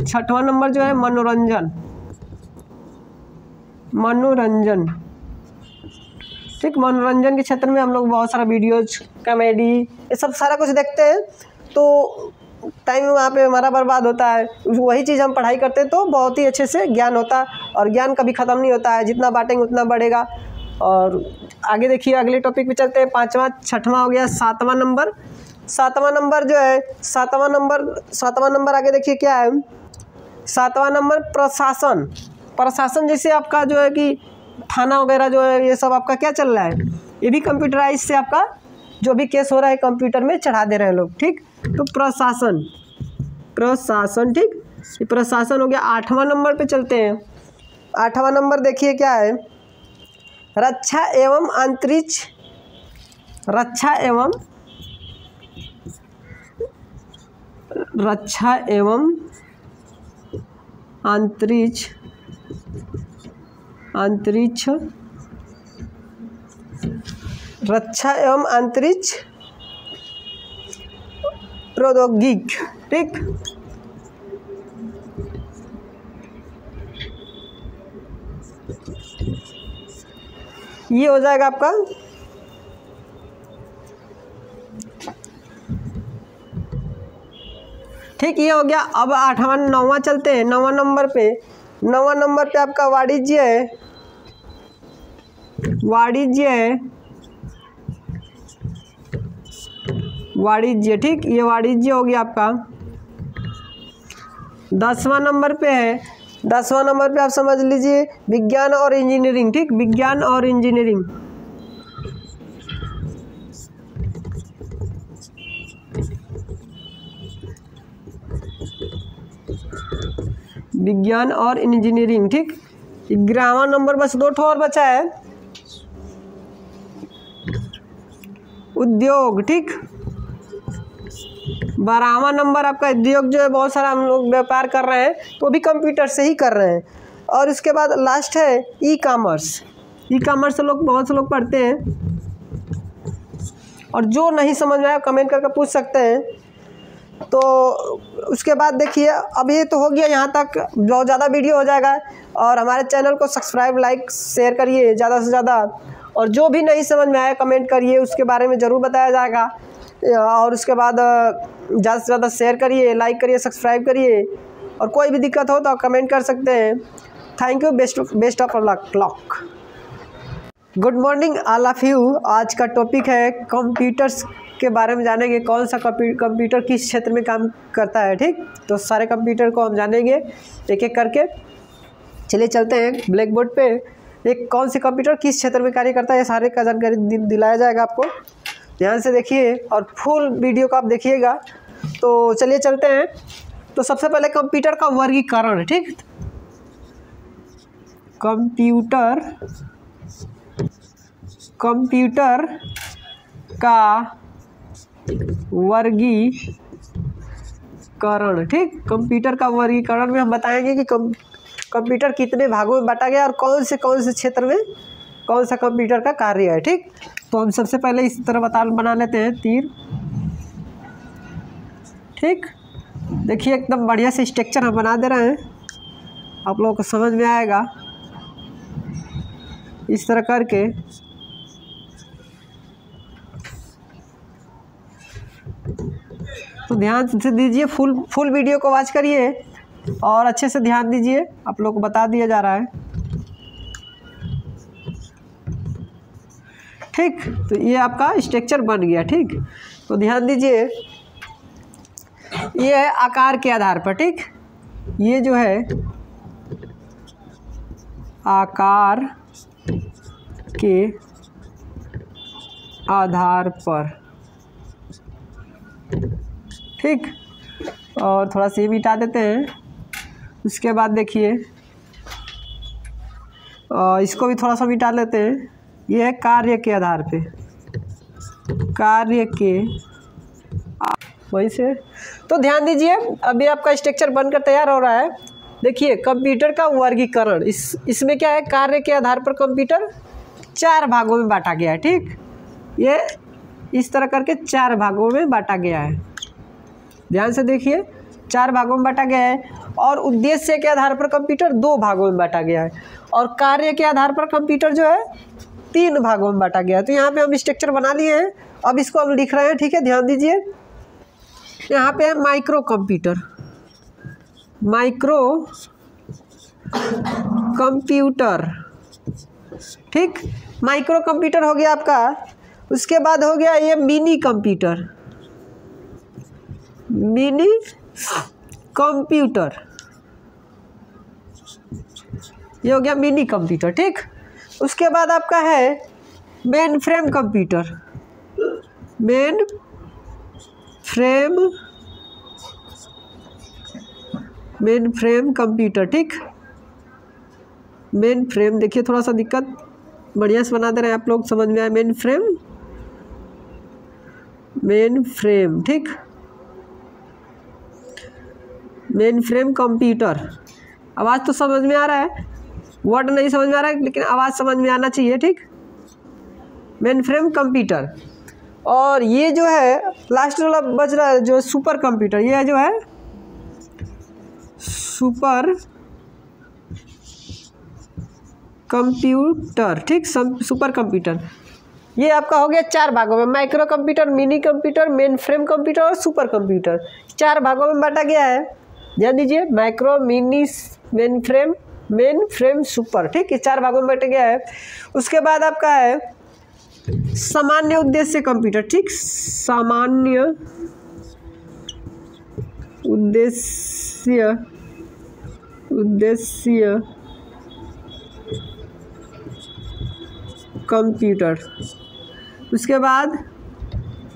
6वां नंबर जो है मनोरंजन, ठीक, मनोरंजन के क्षेत्र में हम लोग बहुत सारा वीडियोज, कॉमेडी, ये सब सारा कुछ देखते हैं। तो टाइम वहाँ पे हमारा बर्बाद होता है, वही चीज़ हम पढ़ाई करते हैं तो बहुत ही अच्छे से ज्ञान होता है और ज्ञान कभी ख़त्म नहीं होता है, जितना बांटेंगे उतना बढ़ेगा। और आगे देखिए, अगले टॉपिक पे चलते हैं। 5वां, 6वां हो गया। 7वां नंबर, 7वां नंबर जो है, 7वां नंबर आगे देखिए क्या है। 7वां नंबर प्रशासन, प्रशासन जैसे आपका जो है कि थाना वगैरह जो है, ये सब आपका क्या चल रहा है, ये भी कंप्यूटराइज से आपका जो भी केस हो रहा है कंप्यूटर में चढ़ा दे रहे हैं लोग। ठीक, तो प्रशासन, ठीक, ये प्रशासन हो गया। 8वां नंबर पे चलते हैं। 8वां नंबर देखिए क्या है, रक्षा एवं रक्षा एवं अंतरिक्ष रक्षा एवं अंतरिक्ष प्रौद्योगिकी, ठीक। ये हो जाएगा आपका ठीक। ये हो गया। अब 8वां 9वां चलते हैं। 9वां नंबर पे आपका वाणिज्य, ठीक। ये वाणिज्य हो गया आपका। 10वां नंबर पे है। 10वां नंबर पे आप समझ लीजिए विज्ञान और इंजीनियरिंग, ठीक। विज्ञान और इंजीनियरिंग, विज्ञान और इंजीनियरिंग, ठीक। 11वां नंबर बस 2 ठो और बचा है, उद्योग, ठीक। 12वां नंबर आपका उद्योग जो है, बहुत सारा हम लोग व्यापार कर रहे हैं तो भी कंप्यूटर से ही कर रहे हैं। और इसके बाद लास्ट है ई कॉमर्स। ई कॉमर्स लोग बहुत से लोग पढ़ते हैं, और जो नहीं समझ में आया कमेंट करके पूछ सकते हैं। तो उसके बाद देखिए, अब ये तो हो गया यहाँ तक, बहुत ज़्यादा वीडियो हो जाएगा। और हमारे चैनल को सब्सक्राइब, लाइक, शेयर करिए ज़्यादा से ज़्यादा। और जो भी नहीं समझ में आया कमेंट करिए, उसके बारे में ज़रूर बताया जाएगा। और उसके बाद ज़्यादा से ज़्यादा शेयर करिए, लाइक करिए, सब्सक्राइब करिए। और कोई भी दिक्कत हो तो कमेंट कर सकते हैं। Thank you. Best of luck. Good morning all of you. आज का टॉपिक है कंप्यूटर्स के बारे में जानेंगे, कौन सा कंप्यूटर किस क्षेत्र में काम करता है, ठीक। तो सारे कंप्यूटर को हम जानेंगे एक एक करके। चलिए चलते हैं ब्लैक बोर्ड पे। एक कौन से कंप्यूटर किस क्षेत्र में कार्य करता है, ये सारे का जानकारी दिलाया जाएगा आपको। ध्यान से देखिए और फुल वीडियो को आप देखिएगा। तो चलिए चलते हैं। तो सबसे पहले कंप्यूटर का वर्गीकरण, ठीक। कंप्यूटर का वर्गीकरण, ठीक। कंप्यूटर का वर्गीकरण में हम बताएंगे कि कंप्यूटर कितने भागों में बांटा गया और कौन से क्षेत्र में कौन सा कंप्यूटर का कार्य है, ठीक। तो हम सबसे पहले इस तरह बना लेते हैं तीर, ठीक। देखिए एकदम बढ़िया से स्ट्रक्चर हम बना दे रहे हैं, आप लोगों को समझ में आएगा इस तरह करके। तो ध्यान से दीजिए, फुल वीडियो को वॉच करिए और अच्छे से ध्यान दीजिए, आप लोग को बता दिया जा रहा है, ठीक। तो ये आपका स्ट्रक्चर बन गया, ठीक। तो ध्यान दीजिए, ये है आकार के आधार पर, ठीक। ये जो है आकार के आधार पर, ठीक। और थोड़ा सा ये मिटा देते हैं। उसके बाद देखिए इसको भी थोड़ा सा मिटा लेते हैं। ये है कार्य के आधार पे, कार्य के वहीं से। तो ध्यान दीजिए, अभी आपका स्ट्रक्चर बनकर तैयार हो रहा है। देखिए कंप्यूटर का वर्गीकरण, इसमें क्या है, कार्य के आधार पर कंप्यूटर 4 भागों में बांटा गया है, ठीक। ये इस तरह करके 4 भागों में बांटा गया है। ध्यान से देखिए, 4 भागों में बांटा गया है। और उद्देश्य के आधार पर कंप्यूटर 2 भागों में बांटा गया है। और कार्य के आधार पर कंप्यूटर जो है 3 भागों में बांटा गया है। तो यहाँ पे हम स्ट्रक्चर बना लिए हैं, अब इसको हम लिख रहे हैं, ठीक है। ध्यान दीजिए, यहाँ पे है माइक्रो कंप्यूटर, ठीक। माइक्रो कंप्यूटर हो गया आपका। उसके बाद हो गया ये मिनी कंप्यूटर, ये हो गया मिनी कंप्यूटर, ठीक। उसके बाद आपका है मेन फ्रेम कंप्यूटर, ठीक। मेन फ्रेम देखिए, थोड़ा सा दिक्कत बढ़िया से बना दे रहे हैं आप लोग, समझ में आए। मेन फ्रेम, ठीक। Main frame computer. आवाज़ तो समझ में आ रहा है, वर्ड नहीं समझ में आ रहा है, लेकिन आवाज़ समझ में आना चाहिए, ठीक। Main frame computer. और ये जो है लास्ट वाला बच रहा है जो सुपर कंप्यूटर, ये जो है सुपर कंप्यूटर, ठीक। सुपर कंप्यूटर ये आपका हो गया 4 भागों में, micro computer, mini computer, main frame computer और सुपर कंप्यूटर। 4 भागों में बांटा गया है, ध्यान दीजिए। Micro, mini, main frame, super, ठीक। ये 4 भागों में बांटा गया है। उसके बाद आपका है सामान्य उद्देश्य कंप्यूटर, ठीक। सामान्य उद्देश्य कंप्यूटर। उसके बाद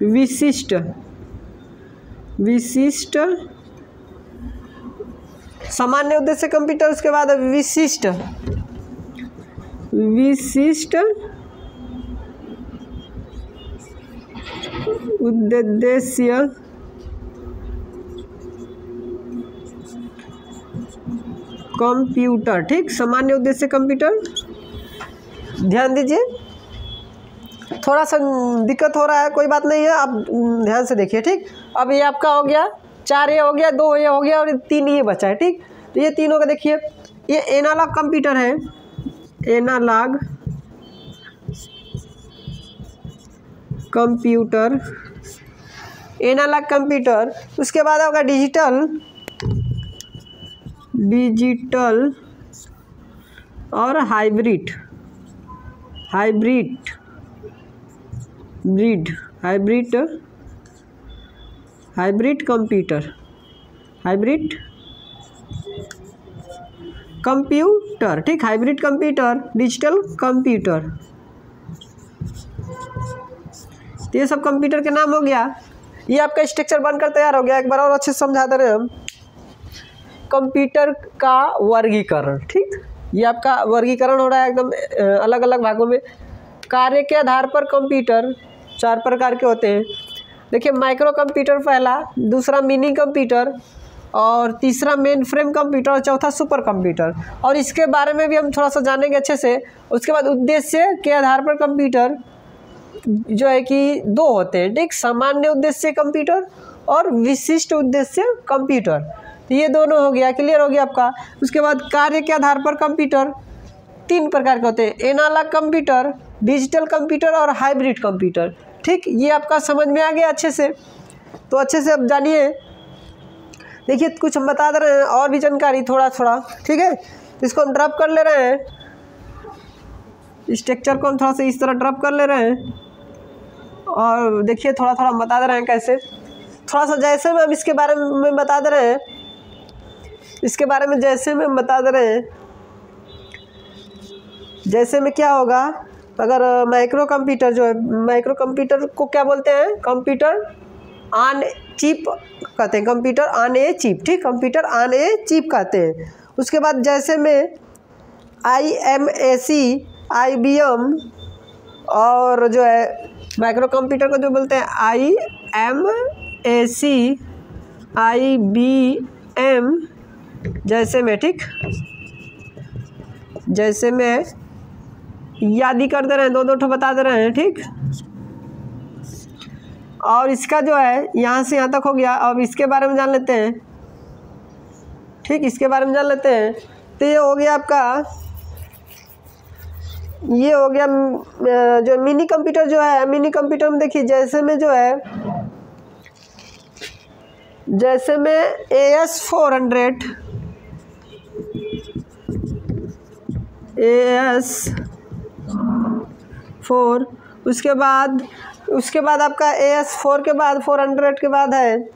विशिष्ट सामान्य उद्देश्य कंप्यूटर। उसके बाद विशिष्ट उद्देश्य कंप्यूटर, ठीक। सामान्य उद्देश्य कंप्यूटर, ध्यान दीजिए। थोड़ा सा दिक्कत हो रहा है, कोई बात नहीं है, आप ध्यान से देखिए, ठीक। अब ये आपका हो गया 4, ये हो गया 2, ये हो गया और 3 ये बचा है, ठीक। तो ये तीनों का देखिए, ये एनालॉग कंप्यूटर है, एनालॉग कंप्यूटर। उसके बाद होगा डिजिटल और हाइब्रिड कंप्यूटर, ठीक। हाइब्रिड कंप्यूटर, डिजिटल कंप्यूटर, तो ये सब कंप्यूटर के नाम हो गया। ये आपका स्ट्रक्चर बनकर तैयार हो गया। एक बार और अच्छे से समझा दे रहे हैं हम। कंप्यूटर का वर्गीकरण, ठीक। ये आपका वर्गीकरण हो रहा है एकदम अलग अलग भागों में। कार्य के आधार पर कंप्यूटर 4 प्रकार के होते हैं। देखिए, माइक्रो कंप्यूटर पहला, दूसरा मिनी कंप्यूटर, और तीसरा मेन फ्रेम कंप्यूटर, और चौथा सुपर कंप्यूटर। और इसके बारे में भी हम थोड़ा सा जानेंगे अच्छे से। उसके बाद उद्देश्य के आधार पर कंप्यूटर जो है कि 2 होते हैं, ठीक। सामान्य उद्देश्य कंप्यूटर और विशिष्ट उद्देश्य कंप्यूटर। तो ये दोनों हो गया, क्लियर हो गया आपका। उसके बाद कार्य के आधार पर कंप्यूटर 3 प्रकार के होते हैं, एनालॉग कंप्यूटर, डिजिटल कंप्यूटर और हाइब्रिड कंप्यूटर, ठीक। ये आपका समझ में आ गया अच्छे से। तो अच्छे से अब जानिए। देखिए, कुछ हम बता दे रहे हैं और भी जानकारी थोड़ा, ठीक है। तो इसको हम ड्रॉप कर ले रहे हैं, स्ट्रक्चर को हम थोड़ा सा इस तरह ड्रॉप कर ले रहे हैं। और देखिए, थोड़ा हम बता दे रहे हैं कैसे। थोड़ा सा जैसे में हम इसके बारे में बता दे रहे हैं, इसके बारे में जैसे में हम बता दे रहे हैं। जैसे में क्या होगा, अगर माइक्रो कंप्यूटर जो है, माइक्रो कंप्यूटर को क्या बोलते हैं, कंप्यूटर ऑन चिप कहते हैं, कंप्यूटर ऑन ए चिप, ठीक। कंप्यूटर ऑन ए चिप कहते हैं। उसके बाद जैसे में IMAC, IBM, और जो है माइक्रो कंप्यूटर को जो बोलते हैं IMAC, IBM, जैसे में, ठीक। जैसे में याद ही कर दे रहे हैं, 2 ठो बता दे रहे हैं, ठीक। और इसका जो है यहाँ से यहाँ तक हो गया। अब इसके बारे में जान लेते हैं, ठीक। इसके बारे में जान लेते हैं। तो ये हो गया आपका, ये हो गया जो मिनी कंप्यूटर जो है। मिनी कंप्यूटर में देखिए, जैसे में जो है, जैसे में AS400, AS4, उसके बाद आपका AS4 के बाद 400 के बाद है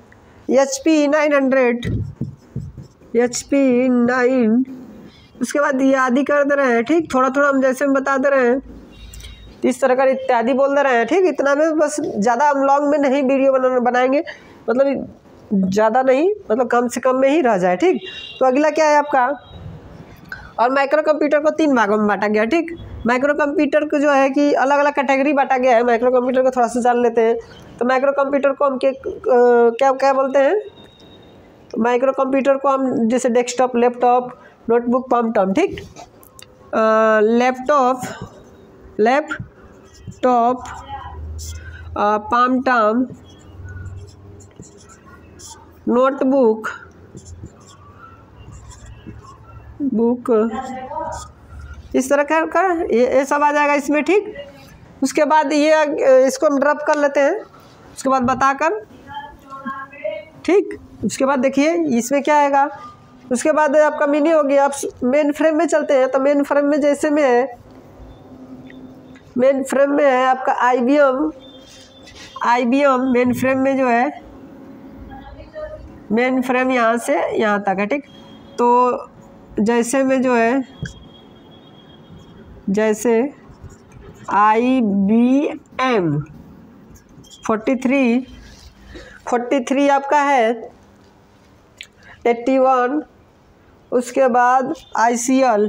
HP900, HP9। उसके बाद ये आदि कर दे रहे हैं, ठीक। थोड़ा हम जैसे में बता दे रहे हैं, इस तरह का इत्यादि बोल दे रहे हैं, ठीक। इतना में बस, ज़्यादा हम लॉन्ग में नहीं वीडियो बनाएंगे, मतलब ज़्यादा नहीं, मतलब कम से कम में ही रह जाए, ठीक। तो अगला क्या है आपका, और माइक्रो कंप्यूटर को 3 भागों में बांटा गया, ठीक। माइक्रो कंप्यूटर को जो है कि अलग अलग कैटेगरी बांटा गया है। माइक्रो कंप्यूटर को थोड़ा सा जान लेते हैं। तो माइक्रो कंप्यूटर को हम क्या बोलते हैं, तो माइक्रो कंप्यूटर को हम जैसे desktop, laptop, notebook, palm term, ठीक। Laptop, palm term, notebook, book, इस तरह का ये सब आ जाएगा इसमें, ठीक। उसके बाद ये इसको हम ड्रॉप कर लेते हैं, उसके बाद बताकर, ठीक। उसके बाद देखिए इसमें क्या आएगा। उसके बाद आपका मिनी हो गया। आप मेन फ्रेम में चलते हैं, तो मेन फ्रेम में जैसे में है, मेन फ्रेम में है आपका IBM मेन फ्रेम में जो है, मेन फ्रेम यहाँ से यहाँ तक है, ठीक। तो जैसे में जो है, जैसे IBM 43 आपका है, 81, उसके बाद ICL,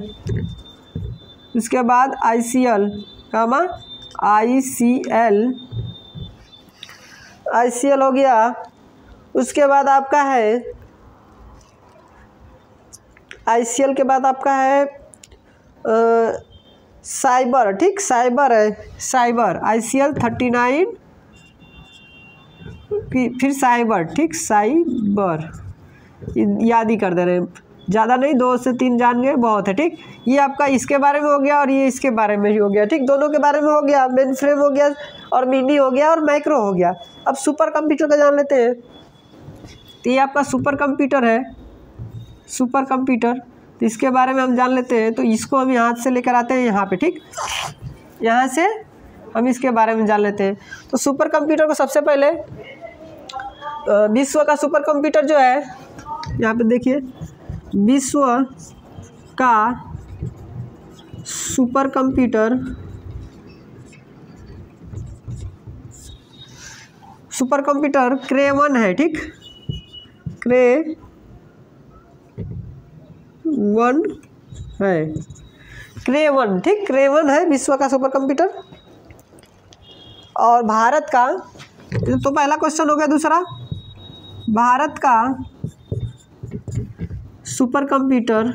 उसके बाद ICL हो गया। उसके बाद आपका है ICL के बाद आपका है साइबर, ठीक। साइबर है, साइबर ICL 39, फिर साइबर, ठीक। साइबर याद ही कर दे रहे हैं, ज़्यादा नहीं, 2 से 3 जान गए बहुत है, ठीक। ये आपका इसके बारे में हो गया और ये इसके बारे में ही हो गया, ठीक। दोनों के बारे में हो गया, मेन फ्रेम हो गया और मिनी हो गया और माइक्रो हो गया। अब सुपर कंप्यूटर का जान लेते हैं। तो ये आपका सुपर कंप्यूटर है, सुपर कंप्यूटर, तो इसके बारे में हम जान लेते हैं। तो इसको हम यहाँ से लेकर आते हैं यहाँ पे, ठीक। यहाँ से हम इसके बारे में जान लेते हैं। तो सुपर कंप्यूटर को सबसे पहले विश्व का सुपर कंप्यूटर जो है, यहाँ पे देखिए, विश्व का सुपर कंप्यूटर, सुपर कंप्यूटर क्रे-1 है, ठीक। क्रे-1 है, क्रे-1, ठीक। क्रे-1 है विश्व का सुपर कंप्यूटर। और भारत का, तो पहला क्वेश्चन हो गया। दूसरा, भारत का सुपर कंप्यूटर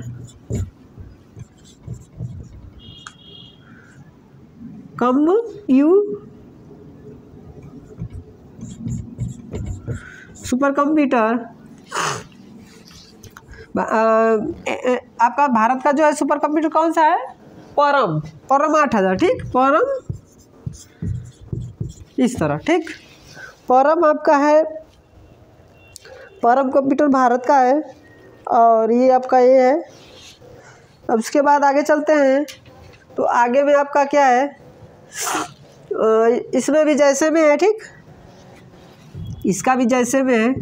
सुपर कंप्यूटर आपका भारत का जो है सुपर कंप्यूटर कौन सा है? परम 8000, ठीक। परम इस तरह, ठीक। परम आपका है, परम कंप्यूटर भारत का है और ये आपका ये है। अब उसके बाद आगे चलते हैं। तो आगे में आपका क्या है, इसमें भी जैसे में है, ठीक। इसका भी जैसे में है,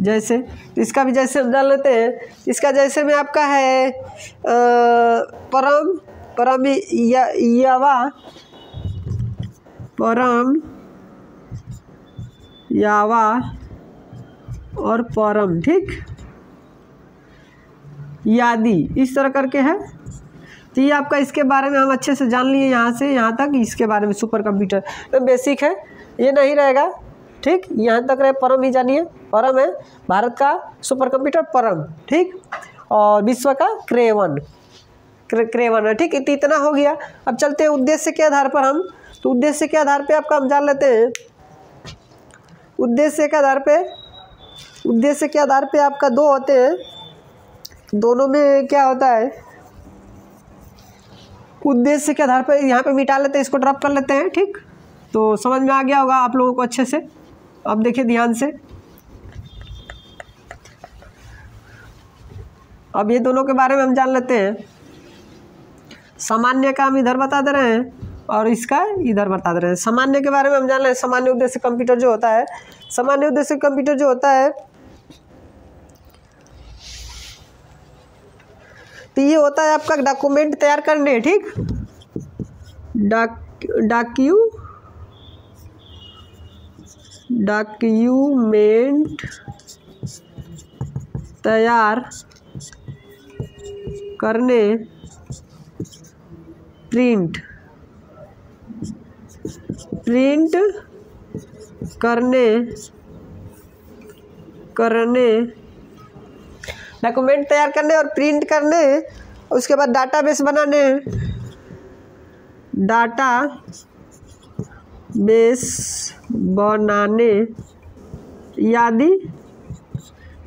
जैसे, इसका भी जैसे हम जान लेते हैं। इसका जैसे में आपका है परम यावा और परम, ठीक, यादी, इस तरह करके है। तो ये आपका इसके बारे में हम अच्छे से जान लिए, यहाँ से यहाँ तक इसके बारे में। सुपर कंप्यूटर तो बेसिक है, ये नहीं रहेगा, ठीक। यहाँ तक रहे, परम ही जानिए। परम है भारत का सुपर कंप्यूटर, परम, ठीक। और विश्व का क्रे-1 है, ठीक। इतना हो गया। अब चलते हैं उद्देश्य के आधार पर हम। तो उद्देश्य के आधार पे आपका हम जान लेते हैं। उद्देश्य के आधार पे आपका 2 होते हैं। दोनों में क्या होता है, उद्देश्य के आधार पर यहाँ पे मिटा लेते हैं, इसको ड्रॉप कर लेते हैं, ठीक। तो समझ में आ गया होगा आप लोगों को अच्छे से। अब देखिए ध्यान से, अब ये दोनों के बारे में हम जान लेते हैं। सामान्य का हम इधर बता दे रहे हैं और इसका इधर बता दे रहे हैं। सामान्य के बारे में हम जान रहे हैं। सामान्य उद्देश्य कंप्यूटर जो होता है, सामान्य उद्देश्य कंप्यूटर जो होता है, तो ये होता है आपका डॉक्यूमेंट तैयार करने, ठीक। डॉक्यूमेंट तैयार करने, प्रिंट करने करने, डॉक्यूमेंट तैयार करने और प्रिंट करने, उसके बाद डाटाबेस बनाने, डाटाबेस बनाने,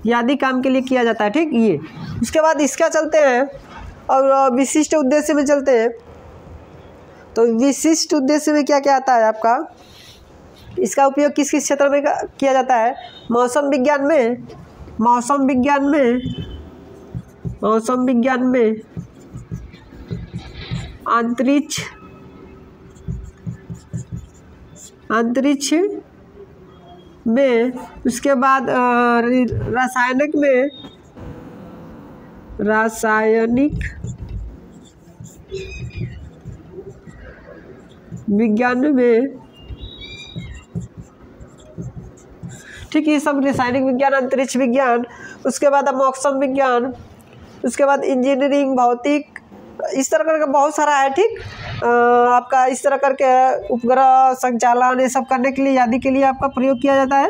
यादी काम के लिए किया जाता है, ठीक। ये उसके बाद इसका चलते हैं और विशिष्ट उद्देश्य में चलते हैं। तो विशिष्ट उद्देश्य में क्या क्या आता है आपका, इसका उपयोग किस किस क्षेत्र में किया जाता है? मौसम विज्ञान में, अंतरिक्ष में, उसके बाद रासायनिक विज्ञान में, ठीक। ये सब रासायनिक विज्ञान, अंतरिक्ष विज्ञान, उसके बाद अब मौसम विज्ञान, उसके बाद इंजीनियरिंग, भौतिक, इस तरह करके बहुत सारा है, ठीक। आपका इस तरह करके उपग्रह संचालन ये सब करने के लिए, यादी के लिए आपका प्रयोग किया जाता है।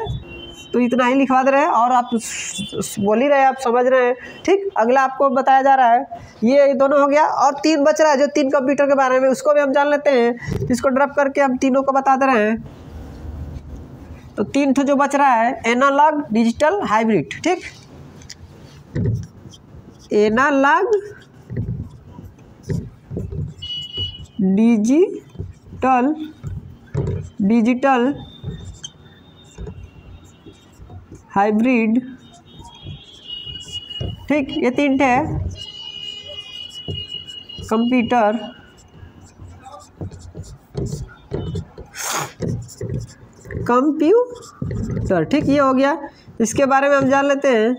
तो इतना ही लिखवा दे रहे हैं और आप बोल ही रहे हैं, आप समझ रहे हैं, ठीक। अगला आपको बताया जा रहा है, ये दोनों हो गया और 3 बच रहा है, जो 3 कंप्यूटर के बारे में, उसको भी हम जान लेते हैं। इसको ड्रॉप करके हम तीनों को बता दे रहे हैं। तो 3 तो जो बच रहा है, एनालॉग, डिजिटल, हाइब्रिड, ठीक। एनालॉग, डिजिटल, हाइब्रिड, ठीक। ये 3 है कंप्यूटर, ठीक। ये हो गया, इसके बारे में हम जान लेते हैं,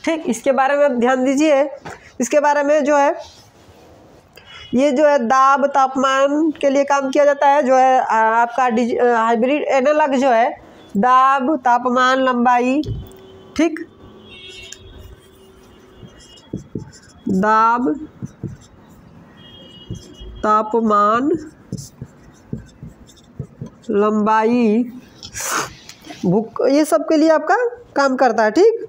ठीक। इसके बारे में ध्यान दीजिए। इसके बारे में जो है, ये जो है दाब, तापमान के लिए काम किया जाता है। जो है आपका हाइब्रिड, एनालॉग जो है दाब, तापमान, लंबाई, ठीक। दाब, तापमान, लंबाई, ये सब के लिए आपका काम करता है, ठीक,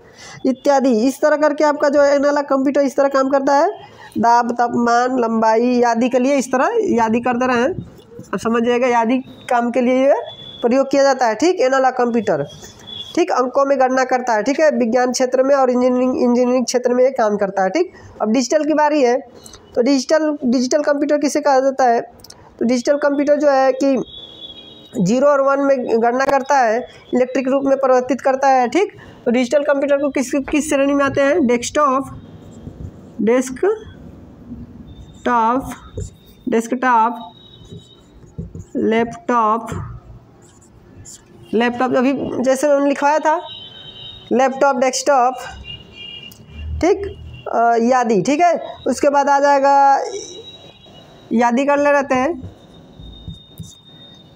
इत्यादि। इस तरह करके आपका जो है एनालॉग कंप्यूटर इस तरह काम करता है। दाब, तापमान, लंबाई, यादी के लिए इस तरह यादी कर दे रहे हैं, अब समझ जाएगा। यादी काम के लिए प्रयोग किया जाता है, ठीक। एनालॉग कंप्यूटर, ठीक, अंकों में गणना करता है, ठीक है। विज्ञान क्षेत्र में और इंजीनियरिंग क्षेत्र में ये काम करता है, ठीक। अब डिजिटल की बारी है। तो डिजिटल कंप्यूटर किसे कहा जाता है? तो डिजिटल कंप्यूटर जो है कि 0 और 1 में गणना करता है, इलेक्ट्रिक रूप में परिवर्तित करता है, ठीक। तो डिजिटल कंप्यूटर को किस श्रेणी में आते हैं? डेस्कटॉप, लैपटॉप अभी जैसे उन्होंने लिखवाया था, लैपटॉप, डेस्कटॉप, ठीक। यादी, ठीक है। उसके बाद आ जाएगा, यादी कर ले रहते हैं।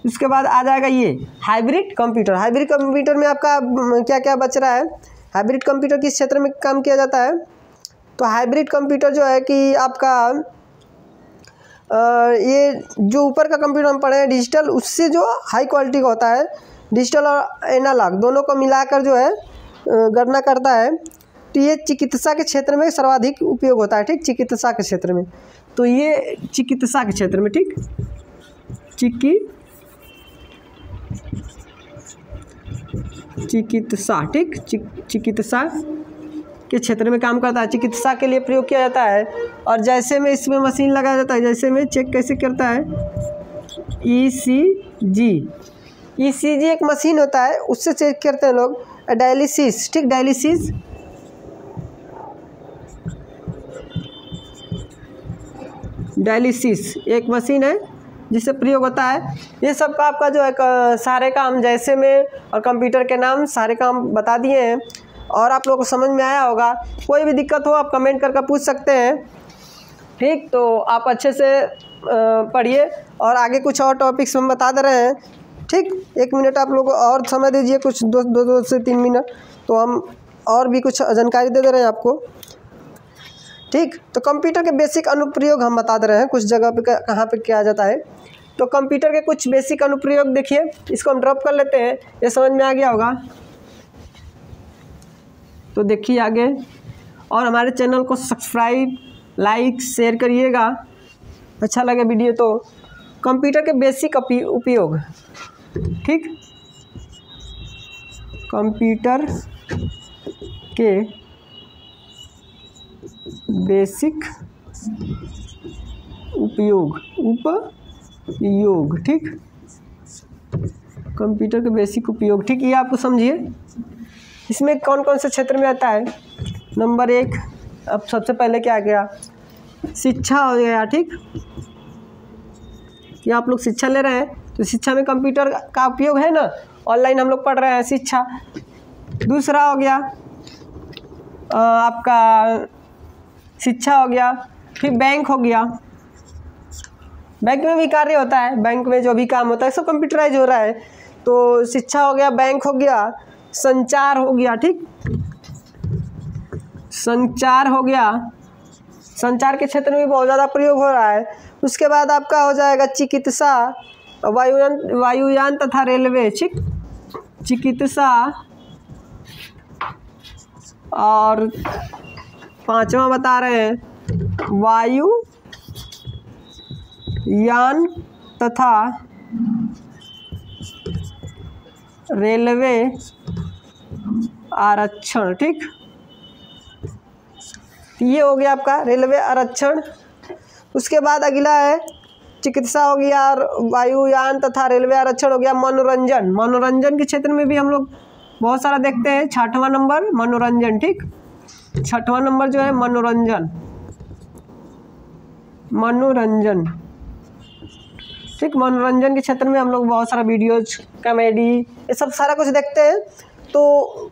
उसके बाद आ जाएगा ये हाइब्रिड कंप्यूटर। हाइब्रिड कंप्यूटर में आपका क्या क्या बच रहा है? हाइब्रिड कंप्यूटर किस क्षेत्र में काम किया जाता है? तो हाइब्रिड कंप्यूटर जो है कि आपका ये जो ऊपर का कंप्यूटर हम पढ़े हैं डिजिटल, उससे जो हाई क्वालिटी का होता है। डिजिटल और एनालॉग दोनों को मिलाकर जो है गणना करता है। तो ये चिकित्सा के क्षेत्र में सर्वाधिक उपयोग होता है, ठीक, चिकित्सा के क्षेत्र में। तो ये चिकित्सा के क्षेत्र में, ठीक, चिकित्सा, ठीक, चिकित्सा के क्षेत्र में काम करता है। चिकित्सा के लिए प्रयोग किया जाता है। और जैसे में इसमें मशीन लगाया जाता है, जैसे में चेक कैसे करता है? ECG एक मशीन होता है, उससे चेक करते हैं लोग। डायलिसिस, ठीक, डायलिसिस एक मशीन है जिससे प्रयोग होता है। ये सब का आपका जो है सारे काम जैसे में और कंप्यूटर के नाम सारे काम बता दिए हैं और आप लोगों को समझ में आया होगा। कोई भी दिक्कत हो आप कमेंट करके पूछ सकते हैं, ठीक। तो आप अच्छे से पढ़िए और आगे कुछ और टॉपिक्स हम बता दे रहे हैं, ठीक। 1 मिनट आप लोग और समय दीजिए, कुछ 2 से 3 मिनट, तो हम और भी कुछ जानकारी दे रहे हैं आपको, ठीक। तो कंप्यूटर के बेसिक अनुप्रयोग हम बता दे रहे हैं, कुछ जगह पे कहाँ पे किया जाता है। तो कंप्यूटर के कुछ बेसिक अनुप्रयोग देखिए, इसको हम ड्रॉप कर लेते हैं, ये समझ में आ गया होगा। तो देखिए आगे, और हमारे चैनल को सब्सक्राइब, लाइक, शेयर करिएगा, अच्छा लगे वीडियो तो। कंप्यूटर के बेसिक उपयोग, ठीक, कंप्यूटर के बेसिक उपयोग, ठीक, कंप्यूटर के बेसिक उपयोग, ठीक, ये आपको समझिए। इसमें कौन कौन से क्षेत्र में आता है। नंबर 1, अब सबसे पहले क्या गया, शिक्षा हो गया, ठीक, ये आप लोग शिक्षा ले रहे हैं तो शिक्षा में कंप्यूटर का उपयोग है ना, ऑनलाइन हम लोग पढ़ रहे हैं शिक्षा। दूसरा हो गया आपका शिक्षा हो गया, फिर बैंक हो गया, बैंक में भी कार्य होता है, बैंक में जो भी काम होता है सब कंप्यूटराइज हो रहा है। तो शिक्षा हो गया, बैंक हो गया, संचार हो गया, ठीक, संचार हो गया, संचार के क्षेत्र में भी बहुत ज़्यादा प्रयोग हो रहा है। उसके बाद आपका हो जाएगा चिकित्सा, वायुयान तथा रेलवे, ठीक, चिकित्सा, और 5वां बता रहे हैं वायुयान तथा रेलवे आरक्षण, ठीक, ये हो गया आपका रेलवे आरक्षण। उसके बाद अगला है चिकित्सा हो गया और वायुयान तथा रेलवे आरक्षण हो गया। मनोरंजन, मनोरंजन के क्षेत्र में भी हम लोग बहुत सारा देखते हैं। 6वां नंबर मनोरंजन, ठीक, 6वां नंबर जो है मनोरंजन, मनोरंजन, ठीक, मनोरंजन के क्षेत्र में हम लोग बहुत सारा वीडियोज, कॉमेडी, ये सब सारा कुछ देखते हैं। तो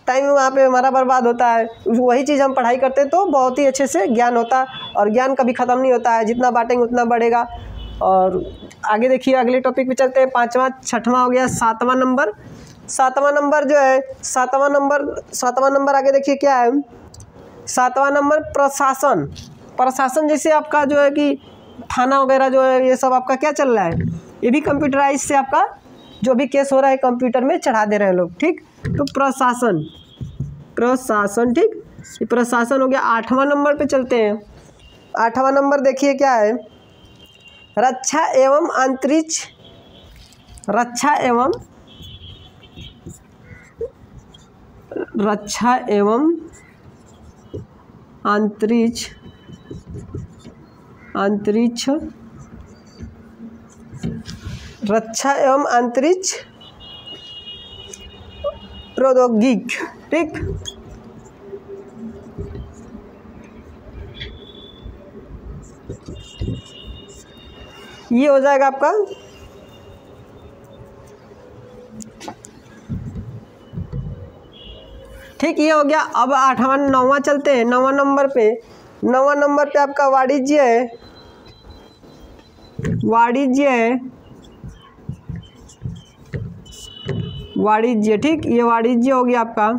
टाइम वहाँ पे हमारा बर्बाद होता है, वही चीज़ हम पढ़ाई करते हैं तो बहुत ही अच्छे से ज्ञान होता है, और ज्ञान कभी ख़त्म नहीं होता है, जितना बांटेंगे उतना बढ़ेगा। और आगे देखिए, अगले टॉपिक पे चलते हैं। 5वां, 6वां हो गया, 7वां नंबर, 7वां नंबर जो है, 7वां नंबर आगे देखिए क्या है। 7वां नंबर प्रशासन, प्रशासन जैसे आपका जो है कि थाना वगैरह जो है, ये सब आपका क्या चल रहा है, ये भी कंप्यूटराइज से आपका जो भी केस हो रहा है कंप्यूटर में चढ़ा दे रहे हैं लोग, ठीक। तो प्रशासन, प्रशासन, ठीक, ये प्रशासन हो गया। 8वां नंबर पे चलते हैं। 8वां नंबर देखिए क्या है, रक्षा एवं अंतरिक्ष, रक्षा एवं अंतरिक्ष, रक्षा एवं अंतरिक्ष प्रौद्योगिक, ठीक, ये हो जाएगा आपका। ठीक, ये हो गया। अब 8वां 9वां चलते हैं। 9वां नंबर पे, 9वां नंबर पे आपका वाणिज्य है, वाणिज्य है, वाणिज्य, ठीक, ये वाणिज्य हो गया आपका।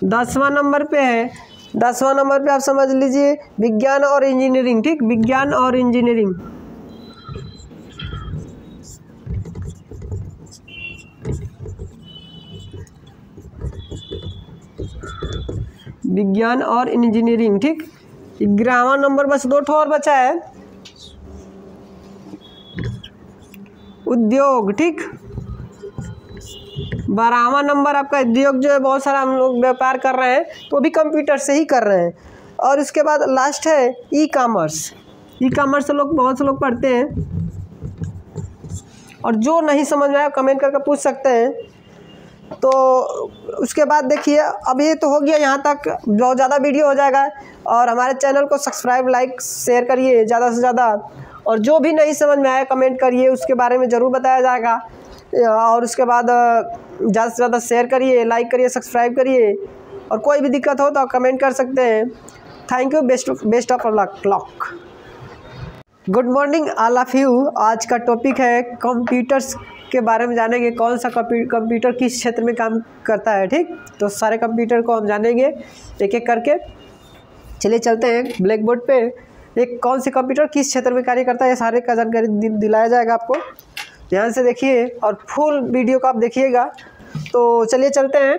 10वां नंबर पे है, 10वां नंबर पे आप समझ लीजिए विज्ञान और इंजीनियरिंग, ठीक, विज्ञान और इंजीनियरिंग, विज्ञान और इंजीनियरिंग, ठीक। 11वां नंबर बस 2 ठो और बचा है, उद्योग, ठीक। 12वां नंबर आपका उद्योग जो है, बहुत सारा हम लोग व्यापार कर रहे हैं तो भी कंप्यूटर से ही कर रहे हैं। और उसके बाद लास्ट है ई कॉमर्स, ई कॉमर्स लोग बहुत से लोग पढ़ते हैं, और जो नहीं समझ में आया कमेंट करके पूछ सकते हैं। तो उसके बाद देखिए, अब ये तो हो गया यहाँ तक, बहुत ज़्यादा वीडियो हो जाएगा। और हमारे चैनल को सब्सक्राइब, लाइक, शेयर करिए ज़्यादा से ज़्यादा, और जो भी नहीं समझ में आया कमेंट करिए, उसके बारे में ज़रूर बताया जाएगा। और उसके बाद ज़्यादा से ज़्यादा शेयर करिए, लाइक करिए, सब्सक्राइब करिए, और कोई भी दिक्कत हो तो कमेंट कर सकते हैं। Thank you, best of luck. Good morning all of you. आज का टॉपिक है कंप्यूटर्स के बारे में जानेंगे, कौन सा कंप्यूटर किस क्षेत्र में काम करता है, ठीक। तो सारे कंप्यूटर को हम जानेंगे एक एक करके। चलिए चलते हैं ब्लैक बोर्ड पे। एक कौन सी कंप्यूटर किस क्षेत्र में कार्य करता है, ये सारे का जानकारी दिलाया जाएगा आपको। ध्यान से देखिए और फुल वीडियो को आप देखिएगा। तो चलिए चलते हैं।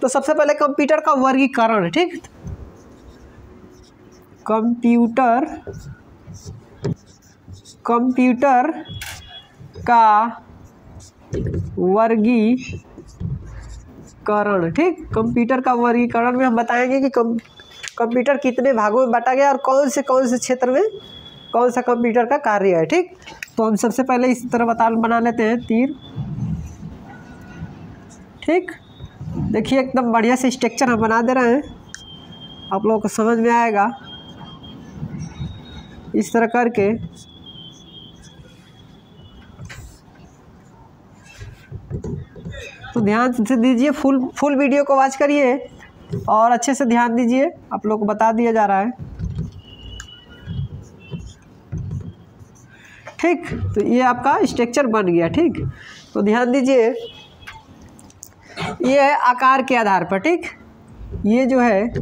तो सबसे पहले कंप्यूटर का वर्गीकरण है, ठीक। कंप्यूटर का वर्गीकरण, ठीक। कंप्यूटर का वर्गीकरण में हम बताएंगे कि कंप्यूटर कितने भागों में बांटा गया और कौन से क्षेत्र में कौन सा कंप्यूटर का कार्य है, ठीक। तो हम सबसे पहले इस तरह बना लेते हैं तीर, ठीक। देखिए एकदम बढ़िया से स्ट्रक्चर हम बना दे रहे हैं, आप लोगों को समझ में आएगा इस तरह करके। तो ध्यान से दीजिए, फुल वीडियो को वॉच करिए और अच्छे से ध्यान दीजिए, आप लोग को बता दिया जा रहा है, ठीक। तो ये आपका स्ट्रक्चर बन गया, ठीक। तो ध्यान दीजिए, ये है आकार के आधार पर, ठीक। ये जो है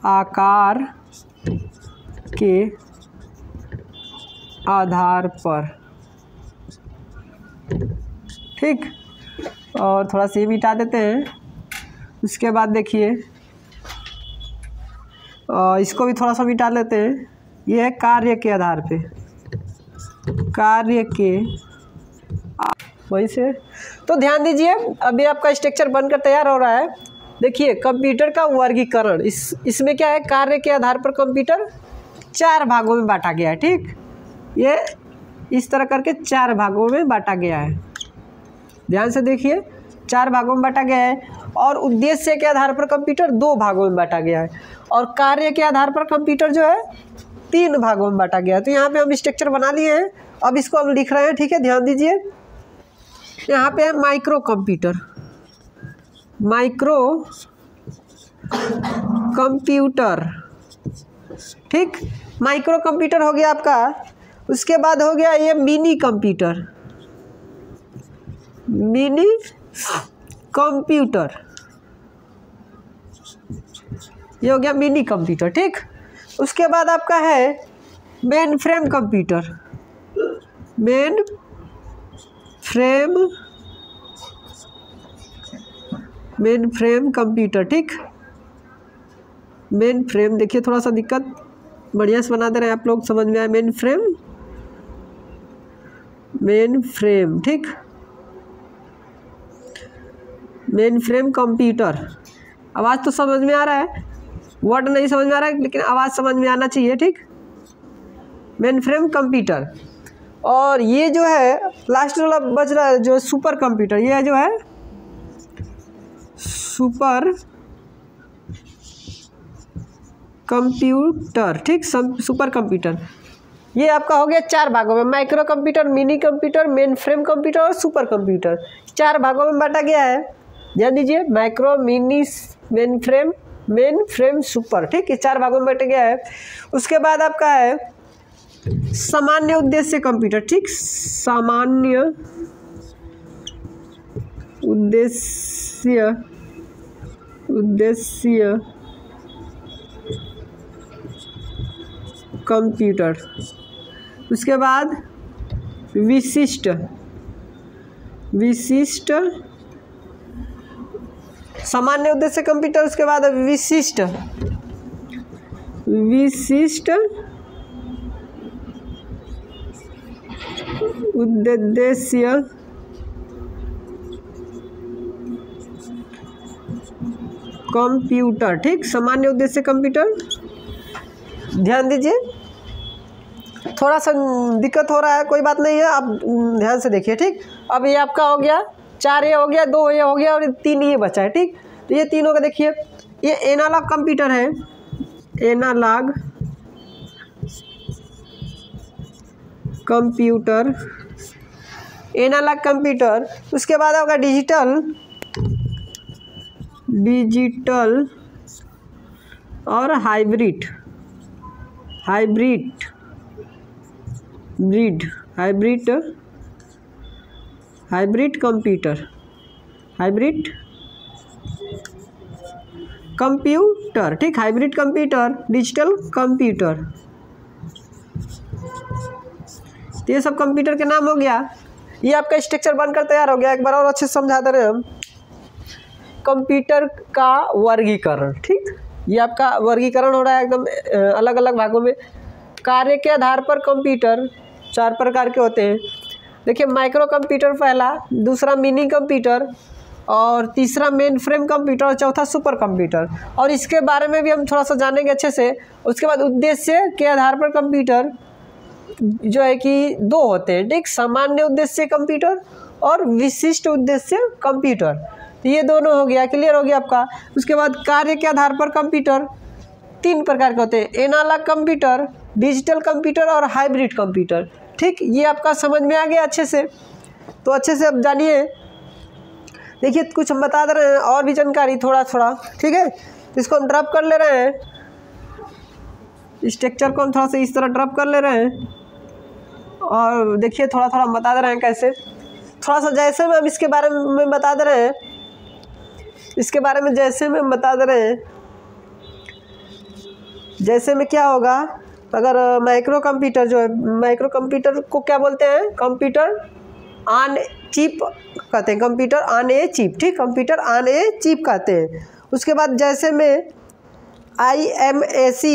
आकार के आधार पर, ठीक। और थोड़ा सा ये मिटा देते हैं। उसके बाद देखिए इसको भी थोड़ा सा मिटा लेते हैं। ये है कार्य के आधार पे, कार्य के वहीं से। तो ध्यान दीजिए, अभी आपका स्ट्रक्चर बनकर तैयार हो रहा है। देखिए कंप्यूटर का वर्गीकरण, इसमें क्या है, कार्य के आधार पर कंप्यूटर 4 भागों में बांटा गया है, ठीक। ये इस तरह करके 4 भागों में बांटा गया है। ध्यान से देखिए, 4 भागों में बांटा गया है। और उद्देश्य के आधार पर कंप्यूटर 2 भागों में बांटा गया है। और कार्य के आधार पर कंप्यूटर जो है 3 भागों में बांटा गया है। तो यहाँ पे हम स्ट्रक्चर बना लिए हैं, अब इसको हम लिख रहे हैं, ठीक है। ध्यान दीजिए, यहाँ पे है माइक्रो कंप्यूटर, ठीक। माइक्रो कंप्यूटर हो गया आपका। उसके बाद हो गया ये मिनी कंप्यूटर, ये हो गया मिनी कंप्यूटर, ठीक। उसके बाद आपका है मेन फ्रेम कंप्यूटर, ठीक। मेन फ्रेम देखिए, थोड़ा सा दिक्कत बढ़िया से बना दे रहे हैं आप लोग, समझ में आए। मेन फ्रेम, ठीक। मेन फ्रेम कंप्यूटर, आवाज़ तो समझ में आ रहा है, वर्ड नहीं समझ में आ रहा है, लेकिन आवाज़ समझ में आना चाहिए, ठीक। Main frame computer. और ये जो है लास्ट वाला बच रहा है जो सुपर कंप्यूटर, ये जो है सुपर कंप्यूटर, ठीक। सुपर कंप्यूटर ये आपका हो गया 4 भागों में, micro computer, mini computer, main frame computer और सुपर कंप्यूटर, 4 भागों में बांटा गया है। ध्यान दीजिए, micro, mini, main frame, super, ठीक। ये 4 भागों में बांटा गया है। उसके बाद आपका है सामान्य उद्देश्य कंप्यूटर, ठीक। सामान्य उद्देश्य कंप्यूटर। उसके बाद विशिष्ट सामान्य उद्देश्य कंप्यूटर। उसके बाद विशिष्ट उद्देश्य कंप्यूटर, ठीक। सामान्य उद्देश्य कंप्यूटर। ध्यान दीजिए, थोड़ा सा दिक्कत हो रहा है, कोई बात नहीं है, आप ध्यान से देखिए, ठीक। अब ये आपका हो गया 4, ये हो गया 2, ये हो गया और 3 ये बचा है, ठीक। तो ये तीनों का देखिए, ये एनालॉग कंप्यूटर है, एनालॉग कंप्यूटर। उसके बाद होगा डिजिटल और हाइब्रिड कंप्यूटर, कंप्यूटर, ठीक, हाइब्रिड कंप्यूटर, डिजिटल कंप्यूटर, तो ये सब कंप्यूटर के नाम हो गया। ये आपका स्ट्रक्चर बनकर तैयार हो गया। एक बार और अच्छे से समझा दे रहे हैं हम। कंप्यूटर का वर्गीकरण, ठीक, ये आपका वर्गीकरण हो रहा है एकदम अलग अलग भागों में। कार्य के आधार पर कंप्यूटर 4 प्रकार के होते हैं। देखिए, माइक्रो कंप्यूटर पहला, दूसरा मिनी कंप्यूटर, और तीसरा मेन फ्रेम कंप्यूटर, और चौथा सुपर कंप्यूटर। और इसके बारे में भी हम थोड़ा सा जानेंगे अच्छे से। उसके बाद उद्देश्य के आधार पर कंप्यूटर जो है कि 2 होते हैं, ठीक, सामान्य उद्देश्य कंप्यूटर और विशिष्ट उद्देश्य कंप्यूटर। तो ये दोनों हो गया, क्लियर हो गया आपका। उसके बाद कार्य के आधार पर कंप्यूटर 3 प्रकार के होते हैं, एनालॉग कंप्यूटर, डिजिटल कंप्यूटर और हाइब्रिड कंप्यूटर, ठीक। ये आपका समझ में आ गया अच्छे से। तो अच्छे से अब जानिए। देखिए, कुछ हम बता दे रहे हैं और भी जानकारी थोड़ा थोड़ा, ठीक है। तो इसको हम ड्रॉप कर ले रहे हैं, स्ट्रक्चर को हम थोड़ा सा इस तरह ड्रॉप कर ले रहे हैं। और देखिए, थोड़ा थोड़ा हम बता दे रहे हैं कैसे, थोड़ा सा जैसे में हम इसके बारे में बता दे रहे हैं, इसके बारे में जैसे में हम बता दे रहे हैं। जैसे में क्या होगा, अगर माइक्रो कंप्यूटर जो है, माइक्रो कंप्यूटर को क्या बोलते हैं, कंप्यूटर ऑन चिप कहते हैं, कंप्यूटर ऑन ए चिप, ठीक, कंप्यूटर ऑन ए चिप कहते हैं। उसके बाद जैसे में IMAC,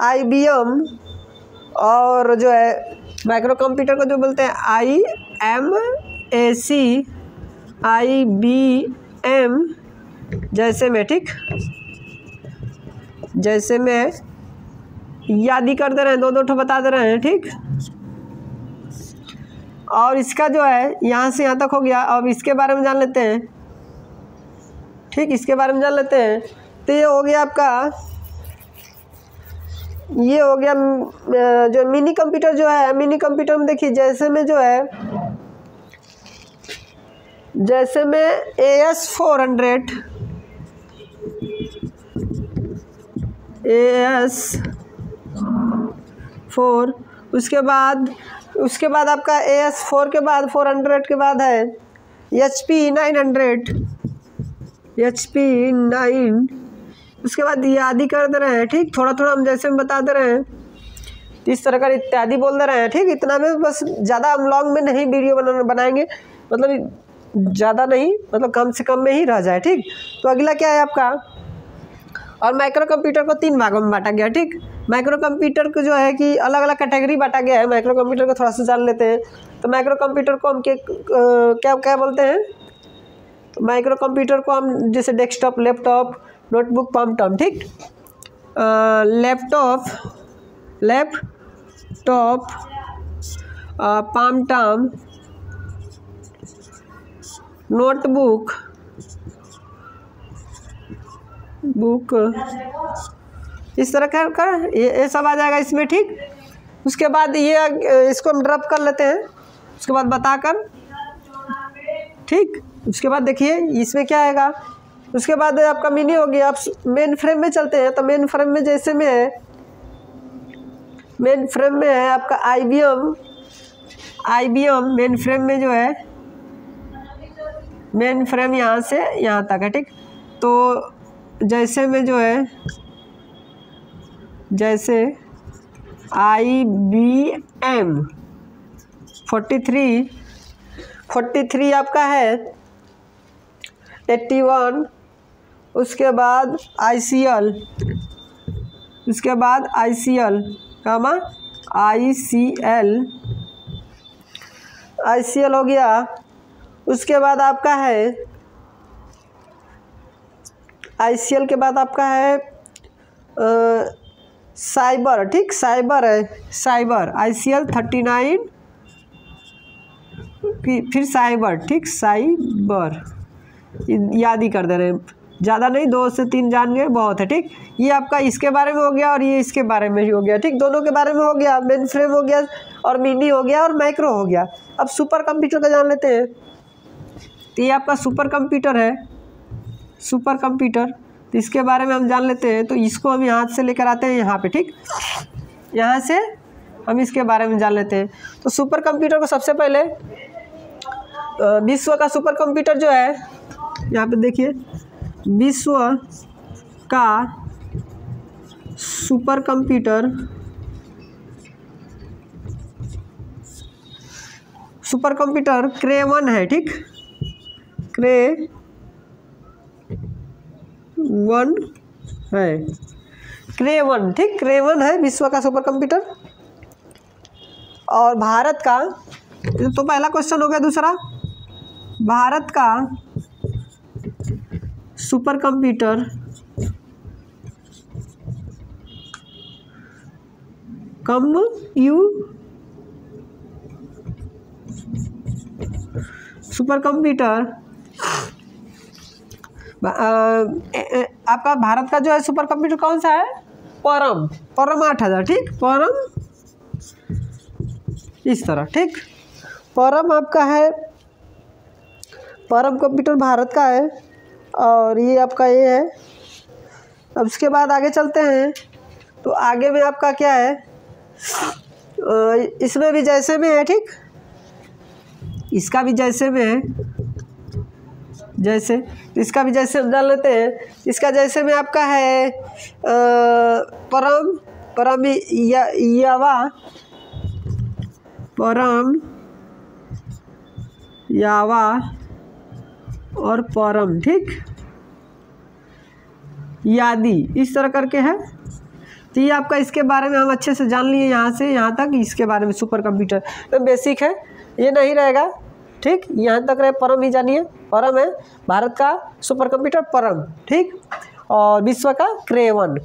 IBM, और जो है माइक्रो कंप्यूटर को जो बोलते हैं IMAC, IBM, जैसे में, ठीक, जैसे में याद ही कर दे रहे हैं, 2-2 ठो बता दे रहे हैं, ठीक। और इसका जो है यहाँ से यहाँ तक हो गया। अब इसके बारे में जान लेते हैं, ठीक, इसके बारे में जान लेते हैं। तो ये हो गया आपका, ये हो गया जो मिनी कंप्यूटर जो है। मिनी कंप्यूटर में देखिए, जैसे में जो है, जैसे में AS400, AS4, उसके बाद आपका AS4 के बाद 400 के बाद है HP 900, HP 9, उसके बाद याद ही कर दे रहे हैं, ठीक, थोड़ा थोड़ा हम जैसे में बता दे रहे हैं। इस तरह का इत्यादि बोल दे रहे हैं, ठीक। इतना में बस, ज़्यादा हम लॉन्ग में नहीं वीडियो बनाएंगे, मतलब ज़्यादा नहीं, मतलब कम से कम में ही रह जाए, ठीक। तो अगला क्या है आपका, और माइक्रो कंप्यूटर को 3 भागों में बांटा गया, ठीक। माइक्रो कंप्यूटर को जो है कि अलग अलग कैटेगरी बांटा गया है। माइक्रो कंप्यूटर को थोड़ा सा जान लेते हैं। तो माइक्रो कंप्यूटर को हम क्या क्या बोलते हैं, तो माइक्रो कंप्यूटर को हम जैसे desktop, laptop, notebook, palmtop, ठीक, laptop, palmtop, notebook, book, इस तरह का ये सब आ जाएगा इसमें, ठीक। उसके बाद ये इसको हम ड्रॉप कर लेते हैं, उसके बाद बताकर, ठीक। उसके बाद देखिए इसमें क्या आएगा। उसके बाद आपका मिनी हो गया। आप मेन फ्रेम में चलते हैं। तो मेन फ्रेम में जैसे में है, मेन फ्रेम में है आपका IBM मेन फ्रेम में जो है, मेन फ्रेम यहाँ से यहाँ तक है, ठीक। तो जैसे में जो है, जैसे IBM 43 आपका है 81, उसके बाद ICL, उसके बाद ICL हो गया। उसके बाद आपका है ICL के बाद आपका है साइबर, ठीक, साइबर है, साइबर ICL 39, फिर साइबर, ठीक, साइबर याद ही कर दे रहे हैं, ज़्यादा नहीं, 2 से 3 जान गए बहुत है, ठीक। ये आपका इसके बारे में हो गया और ये इसके बारे में ही हो गया, ठीक। दोनों के बारे में हो गया, मेन फ्रेम हो गया और मिनी हो गया और माइक्रो हो गया। अब सुपर कंप्यूटर का जान लेते हैं। तो ये आपका सुपर कंप्यूटर है, सुपर कंप्यूटर, तो इसके बारे में हम जान लेते हैं। तो इसको हम यहाँ से लेकर आते हैं यहाँ पे, ठीक, यहाँ से हम इसके बारे में जान लेते हैं। तो सुपर कंप्यूटर को सबसे पहले विश्व का सुपर कंप्यूटर जो है, यहाँ पे देखिए, विश्व का सुपर कंप्यूटर क्रे-1 है, ठीक, क्रे-1 है, क्रे-1, ठीक, क्रे-1 है विश्व का सुपर कंप्यूटर। और भारत का, तो पहला क्वेश्चन हो गया। दूसरा, भारत का सुपर कंप्यूटर आपका भारत का जो है सुपर कंप्यूटर कौन सा है? परम 8000, ठीक, परम इस तरह, ठीक, परम आपका है, परम कंप्यूटर भारत का है। और ये आपका ये है। अब उसके बाद आगे चलते हैं, तो आगे में आपका क्या है, इसमें भी जैसे में है, ठीक, इसका भी जैसे में है, जैसे, इसका भी जैसे हम डाल लेते हैं। इसका जैसे में आपका है परम यावा और परम, ठीक, यादी, इस तरह करके है। तो ये आपका इसके बारे में हम अच्छे से जान लिए, यहाँ से यहाँ तक इसके बारे में सुपर कंप्यूटर तो बेसिक है, ये नहीं रहेगा, ठीक, यहाँ तक रहे, परम ही जानिए, परम है भारत का सुपर कंप्यूटर परम, ठीक, और विश्व का क्रे-1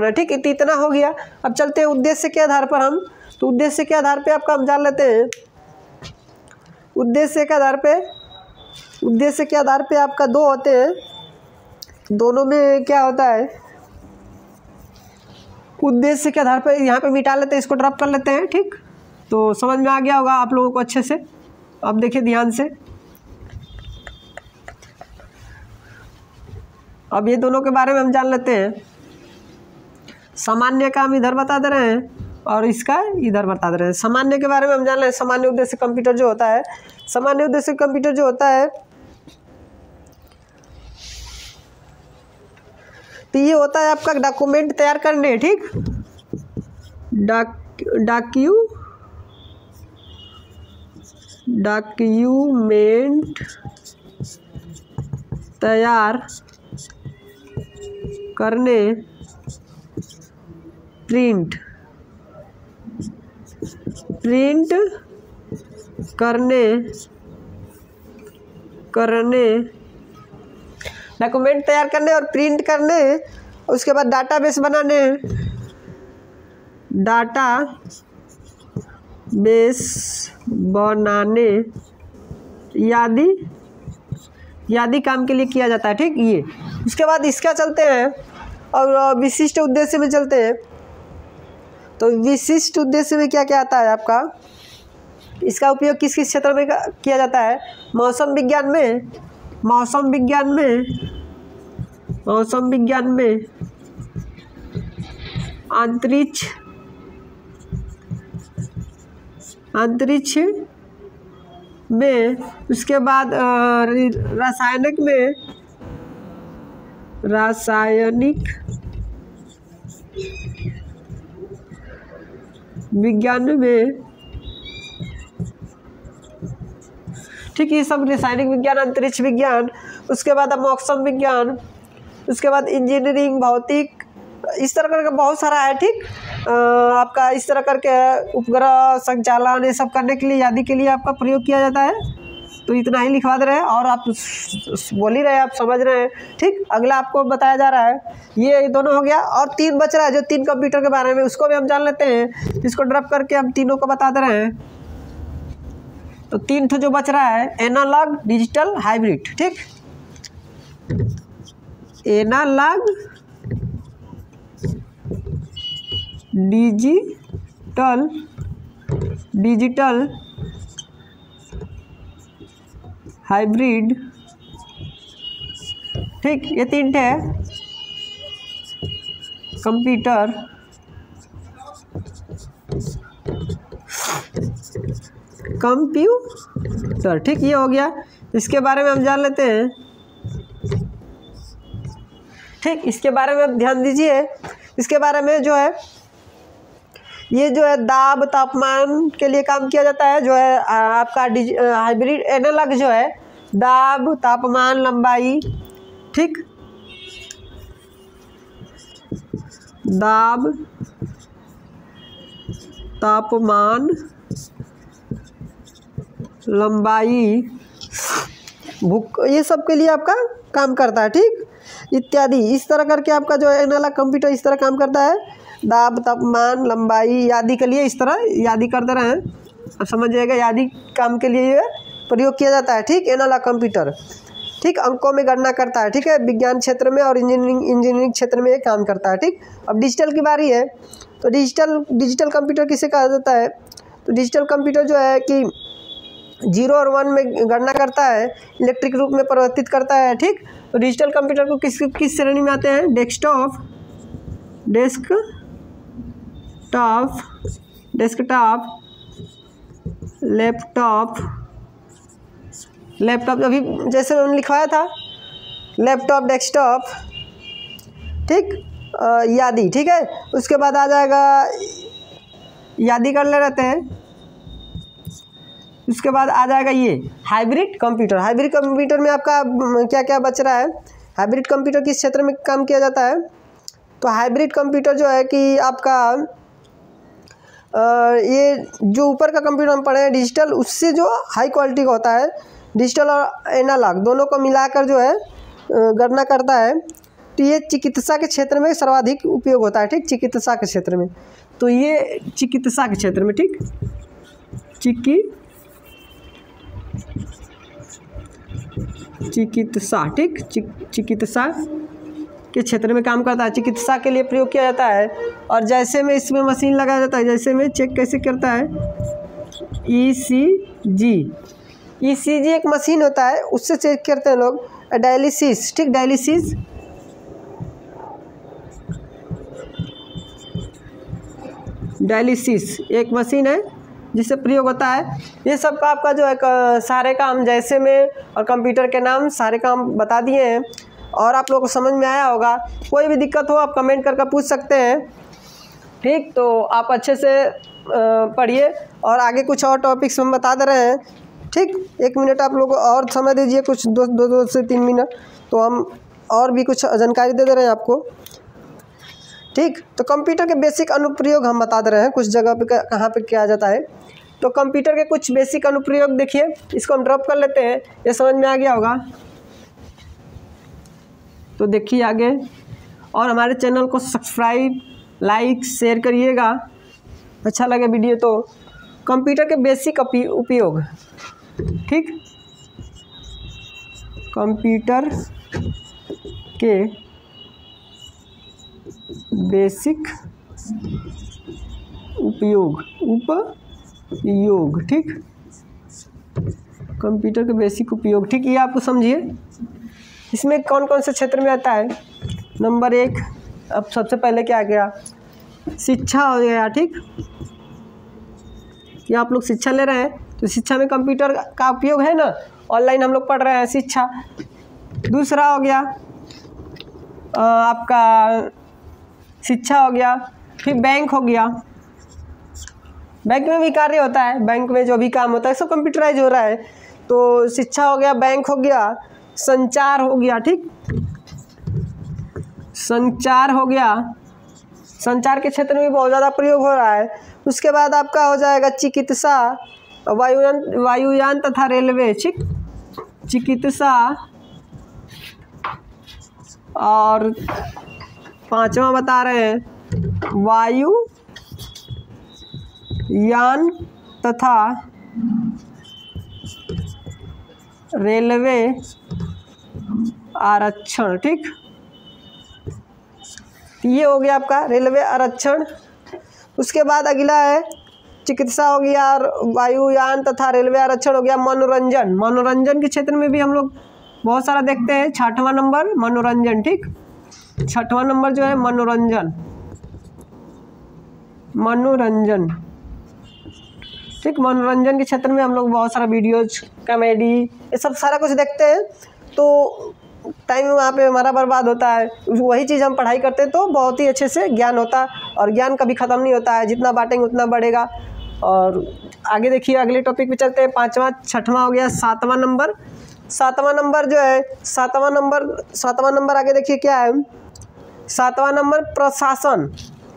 है, ठीक, इतना हो गया। अब चलते हैं उद्देश्य के आधार पर हम, तो उद्देश्य के आधार पे आपका हम जान लेते हैं। उद्देश्य के आधार पे आपका दो होते हैं, दोनों में क्या होता है, उद्देश्य के आधार पर यहाँ पे मिटा लेते हैं, इसको ड्रॉप कर लेते हैं, ठीक, तो समझ में आ गया होगा आप लोगों को अच्छे से। अब देखिए ध्यान से, अब ये दोनों के बारे में हम जान लेते हैं। सामान्य का हम इधर बता दे रहे हैं और इसका इधर बता दे रहे हैं। सामान्य के बारे में हम जान रहे हैं, सामान्य उद्देश्य कंप्यूटर जो होता है, सामान्य उद्देश्य कंप्यूटर जो होता है, तो ये होता है आपका डॉक्यूमेंट तैयार करने, ठीक, डॉक्यूमेंट तैयार करने, प्रिंट करने डॉक्यूमेंट तैयार करने और प्रिंट करने, उसके बाद डाटाबेस बनाने, यादी काम के लिए किया जाता है, ठीक, ये। उसके बाद इसका चलते हैं और विशिष्ट उद्देश्य में चलते हैं। तो विशिष्ट उद्देश्य में क्या क्या आता है आपका, इसका उपयोग किस किस क्षेत्र में किया जाता है? मौसम विज्ञान में, अंतरिक्ष में, उसके बाद रासायनिक विज्ञान में, ठीक, ये सब रासायनिक विज्ञान, अंतरिक्ष विज्ञान, उसके बाद अब मौसम विज्ञान, उसके बाद इंजीनियरिंग, भौतिक, इस तरह करके बहुत सारा है, ठीक, आपका इस तरह करके उपग्रह संचालन ये सब करने के लिए, यादी के लिए आपका प्रयोग किया जाता है। तो इतना ही लिखवा दे रहे हैं और आप बोल ही रहे हैं, आप समझ रहे हैं, ठीक। अगला आपको बताया जा रहा है, ये दोनों हो गया और 3 बच रहा है, जो 3 कंप्यूटर के बारे में, उसको भी हम जान लेते हैं। इसको ड्रॉप करके हम तीनों को बता दे रहे हैं। तो 3 जो बच रहा है, एनालॉग, डिजिटल, हाइब्रिड, ठीक, एनालॉग, डिजिटल, हाइब्रिड, ठीक, ये 3 है कंप्यूटर। ठीक, ये हो गया। इसके बारे में हम जान लेते हैं। ठीक, इसके बारे में आप ध्यान दीजिए। इसके बारे में जो है ये जो है दाब तापमान के लिए काम किया जाता है, जो है आपका हाइब्रिड एनालॉग जो है दाब तापमान लंबाई, ठीक, दाब तापमान लंबाई ये सब के लिए आपका काम करता है, ठीक, इत्यादि। इस तरह करके आपका जो है एनालॉग कंप्यूटर इस तरह काम करता है, दाब तापमान लंबाई यादी के लिए इस तरह यादी कर दे रहे हैं, अब समझ जाएगा यादी काम के लिए प्रयोग किया जाता है, ठीक, एनालॉग कंप्यूटर, ठीक, अंकों में गणना करता है, ठीक है, विज्ञान क्षेत्र में और इंजीनियरिंग क्षेत्र में ये काम करता है, ठीक। अब डिजिटल की बारी है, तो डिजिटल कंप्यूटर किसे कहा जाता है? तो डिजिटल कंप्यूटर जो है कि 0 और 1 में गणना करता है, इलेक्ट्रिक रूप में परिवर्तित करता है, ठीक। तो डिजिटल कंप्यूटर को किस श्रेणी में आते हैं? डेस्कटॉप, लैपटॉप अभी जैसे मैंने लिखवाया था, लैपटॉप, डेस्कटॉप, ठीक, यादी, ठीक है। उसके बाद आ जाएगा यादी कर ले रहते हैं, उसके बाद आ जाएगा ये हाइब्रिड कंप्यूटर। हाइब्रिड कंप्यूटर में आपका क्या क्या बच रहा है? हाइब्रिड कंप्यूटर किस क्षेत्र में काम किया जाता है? तो हाइब्रिड कंप्यूटर जो है कि आपका ये जो ऊपर का कंप्यूटर हम पढ़े हैं डिजिटल, उससे जो हाई क्वालिटी का होता है, डिजिटल और एनालॉग दोनों को मिलाकर जो है गणना करता है। तो ये चिकित्सा के क्षेत्र में सर्वाधिक उपयोग होता है, ठीक, चिकित्सा के क्षेत्र में। तो ये चिकित्सा के क्षेत्र में, ठीक, चिकित्सा, ठीक, चिकित्सा के क्षेत्र में काम करता है, चिकित्सा के लिए प्रयोग किया जाता है। और जैसे में इसमें मशीन लगाया जाता है, जैसे में चेक कैसे करता है, ईसीजी एक मशीन होता है, उससे चेक करते हैं लोग। डायलिसिस, ठीक, डायलिसिस एक मशीन है जिससे प्रयोग होता है। ये सब का आपका जो है सारे काम जैसे में और कंप्यूटर के नाम सारे काम बता दिए हैं, और आप लोगों को समझ में आया होगा। कोई भी दिक्कत हो आप कमेंट करके पूछ सकते हैं, ठीक। तो आप अच्छे से पढ़िए, और आगे कुछ और टॉपिक्स हम बता दे रहे हैं, ठीक। 1 मिनट आप लोग और समय दीजिए, कुछ 2 से 3 मिनट, तो हम और भी कुछ जानकारी दे रहे हैं आपको, ठीक। तो कंप्यूटर के बेसिक अनुप्रयोग हम बता दे रहे हैं, कुछ जगह पे कहाँ पे किया जाता है। तो कंप्यूटर के कुछ बेसिक अनुप्रयोग देखिए, इसको हम ड्रॉप कर लेते हैं, ये समझ में आ गया होगा। तो देखिए आगे, और हमारे चैनल को सब्सक्राइब, लाइक, शेयर करिएगा, अच्छा लगे वीडियो तो। कंप्यूटर के बेसिक उपयोग, ठीक, कंप्यूटर के बेसिक उपयोग, ठीक, कंप्यूटर के बेसिक उपयोग, ठीक, ये आपको समझिए। इसमें कौन कौन से क्षेत्र में आता है? नंबर 1, अब सबसे पहले क्या आ गया? शिक्षा हो गया, ठीक, ये आप लोग शिक्षा ले रहे हैं तो शिक्षा में कंप्यूटर का उपयोग है ना, ऑनलाइन हम लोग पढ़ रहे हैं शिक्षा। दूसरा हो गया आपका शिक्षा हो गया, फिर बैंक हो गया, बैंक में भी कार्य होता है, बैंक में जो भी काम होता है सब कंप्यूटराइज हो रहा है। तो शिक्षा हो गया, बैंक हो गया, संचार हो गया, ठीक, संचार हो गया, संचार के क्षेत्र में भी बहुत ज़्यादा प्रयोग हो रहा है। उसके बाद आपका हो जाएगा चिकित्सा, वायुयान तथा रेलवे, ठीक, चिकित्सा, और 5वां बता रहे हैं वायुयान तथा रेलवे आरक्षण, ठीक, ये हो गया आपका रेलवे आरक्षण। उसके बाद अगला है चिकित्सा हो गया, और वायुयान तथा रेलवे आरक्षण हो गया। मनोरंजन, मनोरंजन के क्षेत्र में भी हम लोग बहुत सारा देखते हैं। 6वां नंबर मनोरंजन, ठीक, 6वां नंबर जो है मनोरंजन, ठीक, मनोरंजन के क्षेत्र में हम लोग बहुत सारा वीडियोज, कॉमेडी, ये सब सारा कुछ देखते हैं। तो टाइम वहाँ पे हमारा बर्बाद होता है। वही चीज़ हम पढ़ाई करते हैं तो बहुत ही अच्छे से ज्ञान होता है, और ज्ञान कभी ख़त्म नहीं होता है, जितना बांटेंगे उतना बढ़ेगा। और आगे देखिए, अगले टॉपिक पे चलते हैं। 5वां 6वां हो गया, 7वां नंबर। 7वां नंबर जो है, 7वां नंबर आगे देखिए क्या है। 7वां नंबर प्रशासन।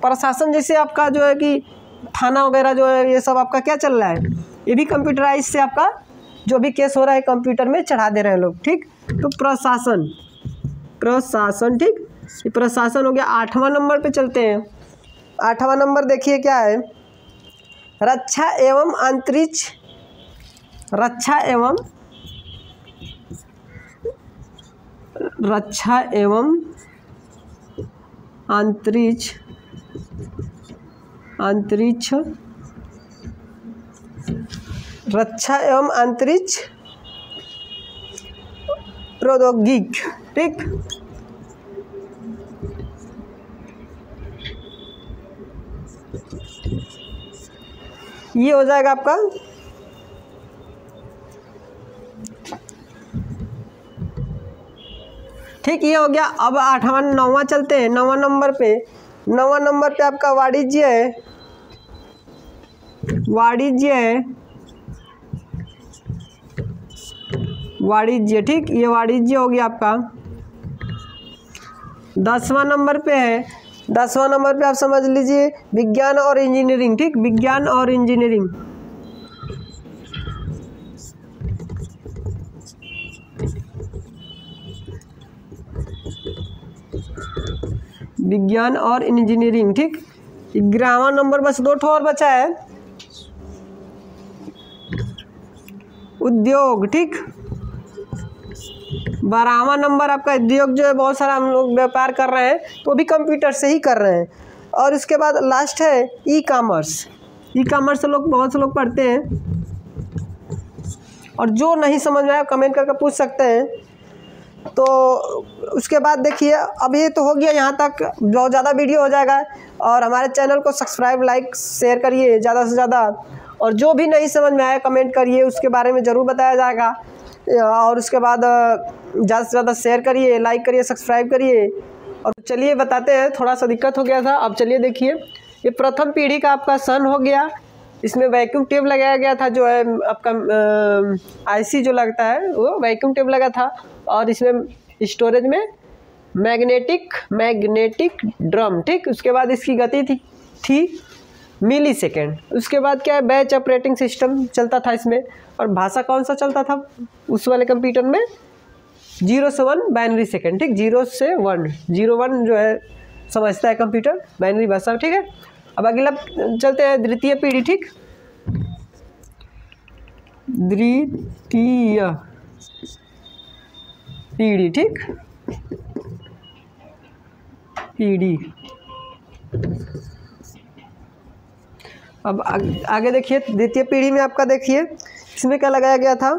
प्रशासन जैसे आपका जो है कि थाना वगैरह जो है, ये सब आपका क्या चल रहा है, ये भी कंप्यूटराइज से आपका जो भी केस हो रहा है कंप्यूटर में चढ़ा दे रहे हैं लोग, ठीक। तो प्रशासन, ठीक, ये प्रशासन हो गया। 8वां नंबर पे चलते हैं। 8वां नंबर देखिए क्या है, रक्षा एवं अंतरिक्ष। रक्षा एवं अंतरिक्ष रक्षा एवं अंतरिक्ष प्रौद्योगिक, ठीक। ये हो जाएगा आपका ठीक, ये हो गया। अब 8वां 9वां चलते हैं। 9वां नंबर पे आपका वाणिज्य है। वाणिज्य, ठीक, ये वाणिज्य हो गया आपका। 10वां नंबर पे है। 10वां नंबर पे आप समझ लीजिए विज्ञान और इंजीनियरिंग, ठीक, विज्ञान और इंजीनियरिंग। विज्ञान और इंजीनियरिंग, ठीक। 11वां नंबर बस 2 और बचा है, उद्योग, ठीक। 12वां नंबर आपका उद्योग जो है, बहुत सारा हम लोग व्यापार कर रहे हैं तो भी कंप्यूटर से ही कर रहे हैं। और इसके बाद लास्ट है ई कॉमर्स। लोग बहुत से लोग पढ़ते हैं, और जो नहीं समझ में आया कमेंट करके पूछ सकते हैं। तो उसके बाद देखिए, अब ये तो हो गया यहाँ तक, बहुत ज़्यादा वीडियो हो जाएगा। और हमारे चैनल को सब्सक्राइब, लाइक, शेयर करिए ज़्यादा से ज़्यादा। और जो भी नहीं समझ में आया कमेंट करिए, उसके बारे में ज़रूर बताया जाएगा। और उसके बाद ज़्यादा से ज़्यादा शेयर करिए, लाइक करिए, सब्सक्राइब करिए। और चलिए बताते हैं, थोड़ा सा दिक्कत हो गया था। अब चलिए देखिए, ये प्रथम पीढ़ी का आपका सन हो गया। इसमें वैक्यूम ट्यूब लगाया गया था, जो है आपका आईसी जो लगता है वो वैक्यूम ट्यूब लगा था। और इसमें स्टोरेज में मैग्नेटिक ड्रम, ठीक। उसके बाद इसकी गति थी मिली सेकेंड। उसके बाद क्या है, बैच ऑपरेटिंग सिस्टम चलता था इसमें। और भाषा कौन सा चलता था उस वाले कंप्यूटर में, 0 से 1 बाइनरी सेकेंड, ठीक। 0 से 1, 0 1 जो है समझता है कंप्यूटर, बाइनरी भाषा, ठीक है। अब अगला चलते हैं द्वितीय पीढ़ी, ठीक। द्वितीय पीढ़ी, ठीक, पीढ़ी। अब आगे देखिए, द्वितीय पीढ़ी में आपका देखिए इसमें क्या लगाया गया था,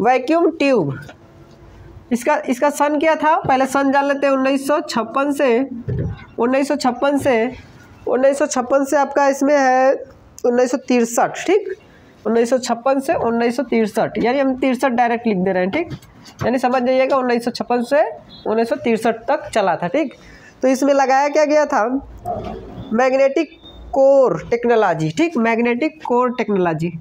वैक्यूम ट्यूब। इसका सन क्या था, पहले सन जान लेते हैं। 1956 से आपका इसमें है 1963, ठीक। 1956 से 1963, यानी हम 63 डायरेक्ट लिख दे रहे हैं, ठीक। यानी समझ जाइएगा 1956 से 1963 तक चला था, ठीक। तो इसमें लगाया क्या गया था, मैग्नेटिक कोर टेक्नोलॉजी, ठीक। मैग्नेटिक कोर टेक्नोलॉजी, ठीक।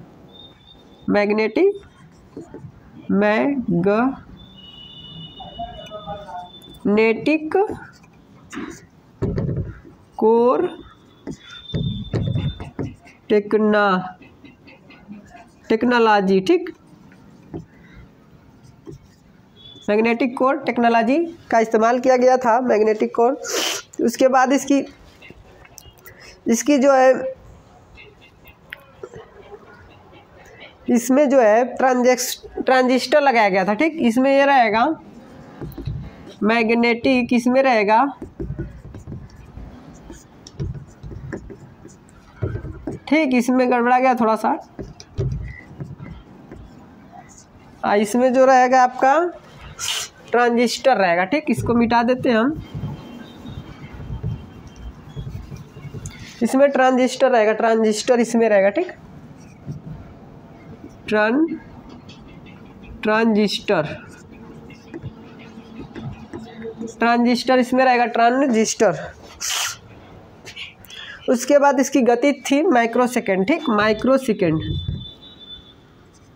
मैग्नेटिक कोर टेक्नोलॉजी का इस्तेमाल किया गया था, मैग्नेटिक कोर। उसके बाद इसकी जो है, इसमें जो है ट्रांजिस्टर लगाया गया था, ठीक। इसमें ये रहेगा मैग्नेटिक, इसमें रहेगा, ठीक। इसमें गड़बड़ा गया थोड़ा सा। इसमें जो रहेगा आपका ट्रांजिस्टर रहेगा, ठीक। इसको मिटा देते हैं हम। इसमें ट्रांजिस्टर रहेगा, ट्रांजिस्टर इसमें रहेगा, ठीक। ट्रांजिस्टर ट्रांजिस्टर इसमें रहेगा, ट्रांजिस्टर। उसके बाद इसकी गति थी माइक्रो सेकेंड, ठीक, माइक्रो सेकेंड,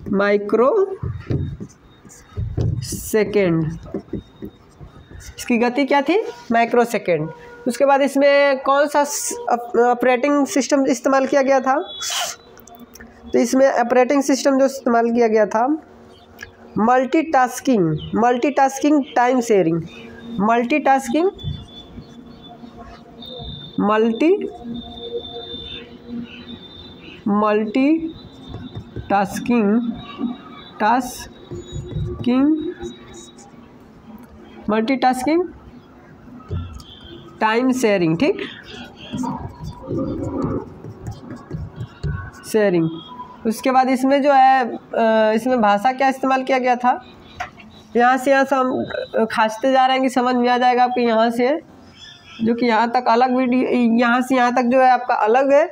माइक्रो सेकेंड, इसकी गति क्या थी, माइक्रो सेकेंड। उसके बाद इसमें कौन सा ऑपरेटिंग सिस्टम इस्तेमाल किया गया था, तो इसमें ऑपरेटिंग सिस्टम जो इस्तेमाल किया गया था multitasking, multitasking time sharing, multitasking, multitasking time sharing, ठीक, शेयरिंग। उसके बाद इसमें जो है इसमें भाषा क्या इस्तेमाल किया गया था, यहाँ से यहाँ से हम खांसते जा रहे हैं कि समझ में आ जाएगा आपके, यहाँ से जो कि यहाँ तक अलग वीडियो, यहाँ से यहाँ तक जो है आपका अलग है,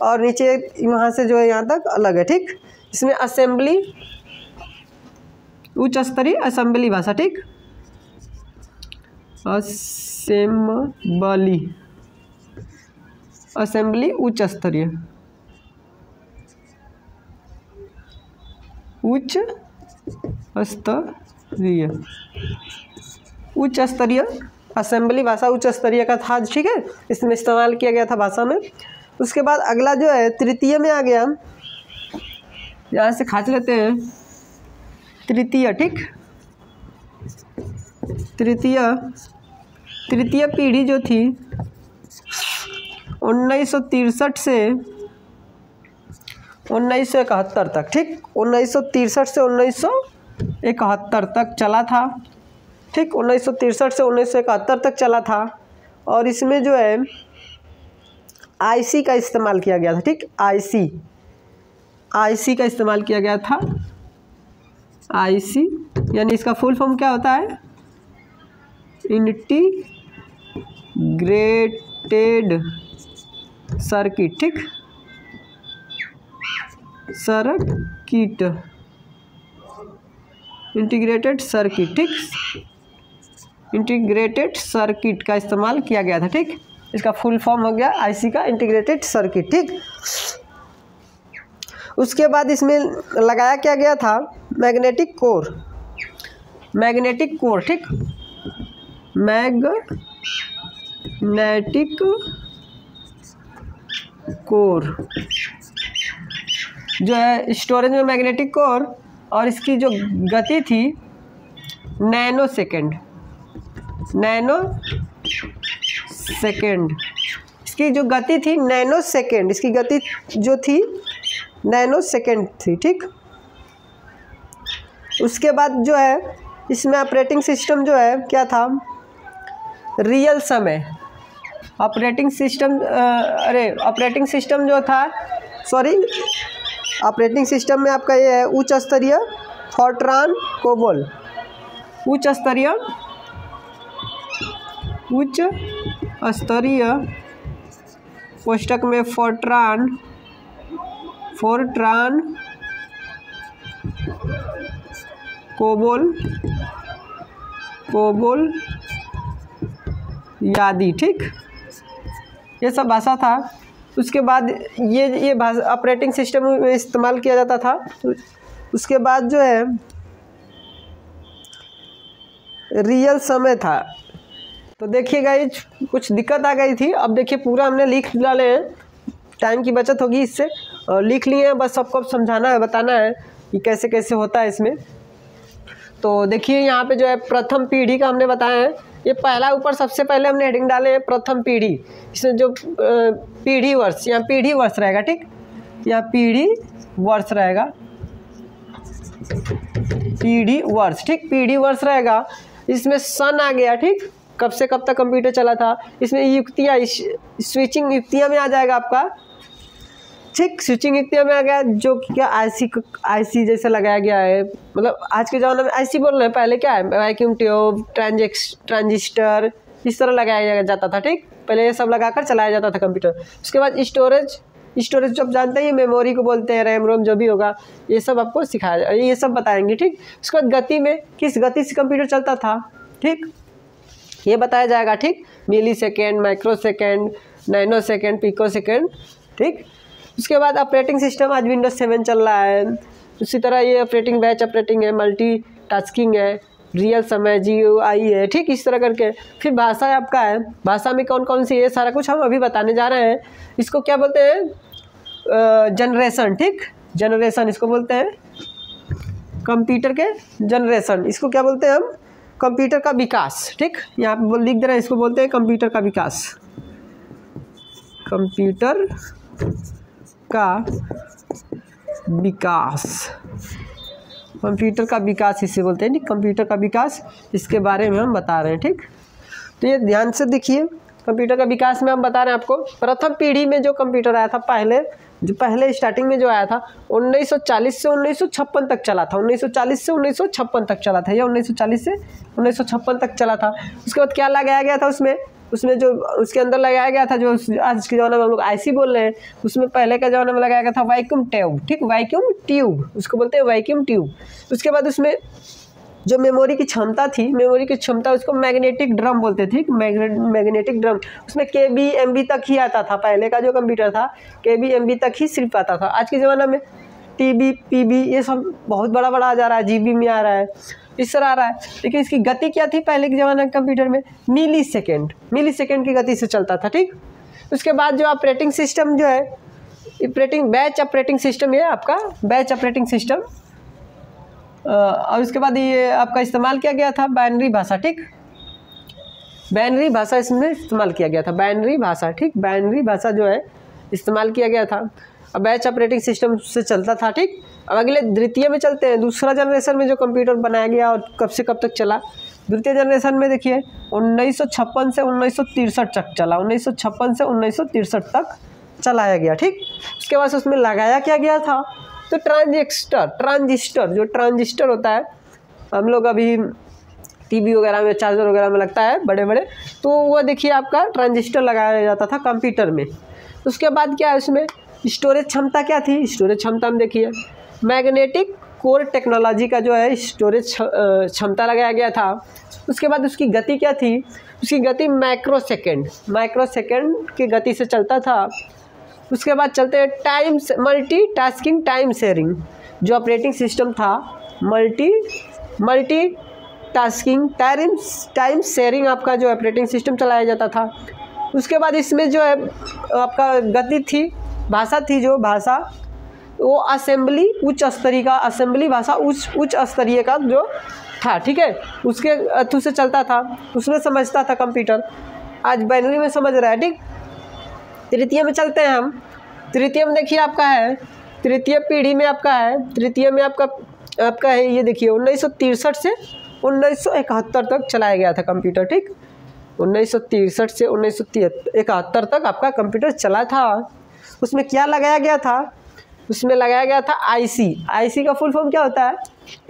और नीचे वहाँ से जो है यहाँ तक अलग है, ठीक। इसमें असेंबली, उच्च स्तरीय असेंबली भाषा, ठीक, असेंबली, असेंबली उच्च स्तरीय, उच्च स्तरीय, उच्च स्तरीय असेंबली भाषा उच्च स्तरीय का था, ठीक है, इसमें इस्तेमाल किया गया था भाषा में। उसके बाद अगला जो है तृतीय में आ गया, यहाँ से खाच लेते हैं, तृतीय, ठीक, तृतीय पीढ़ी जो थी 1963 से 1971 तक, ठीक, 1963 से 1971 तक चला था, ठीक, 1963 से 1971 तक चला था। और इसमें जो है आईसी का इस्तेमाल किया गया था, ठीक, आईसी का इस्तेमाल किया गया था, आईसी यानी इसका फुल फॉर्म क्या होता है, इंटीग्रेटेड सर्किट, ठीक, सर्किट, इंटीग्रेटेड सर्किट, ठीक, इंटीग्रेटेड सर्किट का इस्तेमाल किया गया था, ठीक, इसका फुल फॉर्म हो गया आईसी का, इंटीग्रेटेड सर्किट, ठीक। उसके बाद इसमें लगाया क्या गया था, मैग्नेटिक कोर, मैग्नेटिक कोर, ठीक, मैग्नेटिक कोर जो है स्टोरेज में मैग्नेटिक कोर, और इसकी जो गति थी नैनो सेकेंड, नैनो सेकेंड, इसकी जो गति थी नैनो सेकेंड, इसकी गति जो थी नैनो सेकेंड थी, ठीक। उसके बाद जो है इसमें ऑपरेटिंग सिस्टम जो है क्या था, रियल समय, ऑपरेटिंग सिस्टम ऑपरेटिंग सिस्टम जो था, सॉरी, ऑपरेटिंग सिस्टम में आपका ये है उच्च स्तरीय फोर्ट्रान कोबोल, उच्च स्तरीय कोष्टक में फोर्ट्रान कोबोल यादी, ठीक, ये सब भाषा था। उसके बाद ये भाषा ऑपरेटिंग सिस्टम में इस्तेमाल किया जाता था। उसके बाद जो है रियल समय था। तो देखिए गाइज, कुछ दिक्कत आ गई थी, अब देखिए पूरा हमने लिख डाले हैं, टाइम की बचत होगी इससे, और लिख लिए हैं, बस सबको समझाना है, बताना है कि कैसे कैसे होता है इसमें। तो देखिए यहाँ पे जो है प्रथम पीढ़ी का हमने बताया है, ये पहला ऊपर सबसे पहले हमने हेडिंग डाले हैं प्रथम पीढ़ी, इसमें जो पीढ़ी वर्ष, यहाँ पीढ़ी वर्ष रहेगा, ठीक, यहाँ पीढ़ी वर्ष रहेगा, पीढ़ी वर्ष, ठीक, पीढ़ी वर्ष रहेगा। इसमें सन आ गया, ठीक, कब से कब तक कंप्यूटर चला था। इसमें युक्तियाँ, स्विचिंग युक्तियाँ में आ जाएगा आपका, ठीक, स्विचिंग युक्तियाँ में आ गया, जो क्या आईसी जैसे लगाया गया है, मतलब आज के ज़माने में आईसी बोल रहे हैं, पहले क्या है वैक्यूम ट्यूब, ट्रांजिस्टर, इस तरह लगाया जाता था, ठीक, पहले ये सब लगाकर चलाया जाता था कंप्यूटर। उसके बाद स्टोरेज जो आप जानते हैं, मेमोरी को बोलते हैं, रैम रोम जो भी होगा, ये सब आपको सिखाया, ये सब बताएंगे, ठीक। उसके बाद गति में किस गति से कंप्यूटर चलता था, ठीक, ये बताया जाएगा, ठीक। Millisecond, microsecond, nanosecond, picosecond, ठीक। उसके बाद ऑपरेटिंग सिस्टम आज विंडोज 7 चल रहा है। उसी तरह ये ऑपरेटिंग बैच ऑपरेटिंग है, मल्टी टास्किंग है, रियल समय GUI है, ठीक। इस तरह करके फिर भाषा आपका है, भाषा में कौन कौन सी है सारा कुछ हम अभी बताने जा रहे हैं। इसको क्या बोलते हैं, जनरेशन, ठीक। जनरेशन इसको बोलते हैं, कंप्यूटर के जनरेशन, इसको क्या बोलते हैं हम, कंप्यूटर का विकास, ठीक। यहाँ पे लिख दे रहे हैं, इसको बोलते हैं कंप्यूटर का विकास, कंप्यूटर का विकास, कंप्यूटर का विकास इसे बोलते हैं, ठीक। कंप्यूटर का विकास, इसके बारे में हम बता रहे हैं, ठीक। तो ये ध्यान से देखिए, कंप्यूटर का विकास में हम बता रहे हैं आपको, प्रथम पीढ़ी में जो कंप्यूटर आया था पहले स्टार्टिंग में जो आया था 1940 से 1956 तक चला था, 1940 से 1956 तक चला था, या 1940 से 1956 तक चला था। उसके बाद क्या लगाया गया था उसमें जो उसके अंदर लगाया गया था, जो आज के ज़माने में हम लोग IC बोल रहे हैं, उसमें पहले के ज़माने में लगाया गया था वैक्यूम ट्यूब, ठीक। वैक्यूम ट्यूब उसको बोलते हैं, वैक्यूम ट्यूब। उसके बाद उसमें जो मेमोरी की क्षमता उसको मैग्नेटिक ड्रम बोलते थे, मैग्नेटिक ड्रम। उसमें KB MB तक ही आता था, पहले का जो कंप्यूटर था KB MB तक ही सिर्फ आता था। आज के ज़माना में TB PB ये सब बहुत बड़ा आ जा रहा है, GB में आ रहा है, इस तरह आ रहा है। लेकिन इसकी गति क्या थी पहले के ज़माने के कंप्यूटर में, मिली सेकेंड की गति से चलता था, ठीक। उसके बाद जो ऑपरेटिंग सिस्टम जो है, बैच ऑपरेटिंग सिस्टम, ये आपका बैच ऑपरेटिंग सिस्टम। और उसके बाद ये आपका इस्तेमाल किया गया था बाइनरी भाषा, ठीक। बाइनरी भाषा इसमें इस्तेमाल किया गया था, बाइनरी भाषा, ठीक। बाइनरी भाषा जो है इस्तेमाल किया गया था। अब बैच ऑपरेटिंग सिस्टम से चलता था, ठीक। अब अगले द्वितीय में चलते हैं, दूसरा जनरेशन में जो कंप्यूटर बनाया गया और कब से कब तक चला। द्वितीय जनरेशन में देखिए 1956 से 1963 तक चला, 1956 से 1963 तक चलाया गया, ठीक। उसके बाद उसमें लगाया क्या गया था, तो ट्रांजिस्टर होता है, हम लोग अभी TV वगैरह में, चार्जर वगैरह में लगता है बड़े बड़े, तो वो देखिए आपका ट्रांजिस्टर लगाया जाता था कंप्यूटर में। उसके बाद क्या है, उसमें स्टोरेज क्षमता क्या थी, स्टोरेज क्षमता में देखिए मैग्नेटिक कोर टेक्नोलॉजी का जो है स्टोरेज क्षमता लगाया गया था। उसके बाद उसकी गति क्या थी, उसकी गति माइक्रो सेकेंड की गति से चलता था। उसके बाद चलते हैं मल्टी टास्किंग टाइम शेयरिंग, जो ऑपरेटिंग सिस्टम था मल्टी टास्किंग टाइम शेयरिंग आपका जो ऑपरेटिंग सिस्टम चलाया जाता था। उसके बाद इसमें जो है आपका गति थी, भाषा थी, जो भाषा वो असेंबली उच्च स्तरीय का जो था, ठीक है, उसके थ्रू से चलता था, उसमें समझता था कंप्यूटर। आज बाइनरी में समझ रहा है, ठीक। तृतीय में चलते हैं हम, तृतीय में देखिए आपका है, तृतीय पीढ़ी में आपका है, तृतीय में आपका है, ये देखिए 1963 से 1971 तक चलाया गया था कंप्यूटर, ठीक। 1963 से 1971 तक आपका कंप्यूटर चला था। उसमें क्या लगाया गया था, उसमें लगाया गया था IC का फुल फॉर्म क्या होता है,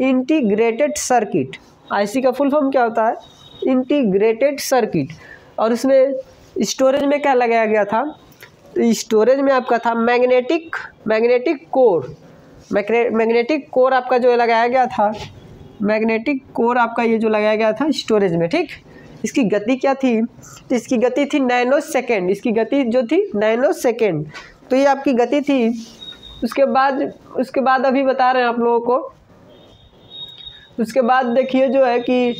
इंटीग्रेटेड सर्किट। IC का फुल फॉर्म क्या होता है, इंटीग्रेटेड सर्किट। और उसमें स्टोरेज में क्या लगाया गया था, तो स्टोरेज में आपका था मैग्नेटिक कोर आपका जो लगाया गया था, मैग्नेटिक कोर आपका ये जो लगाया गया था स्टोरेज में, ठीक। इसकी गति क्या थी, तो इसकी गति थी नैनो सेकेंड, इसकी गति जो थी नैनो सेकेंड, तो ये आपकी गति थी। उसके बाद अभी बता रहे हैं आप लोगों को। उसके बाद देखिए जो है कि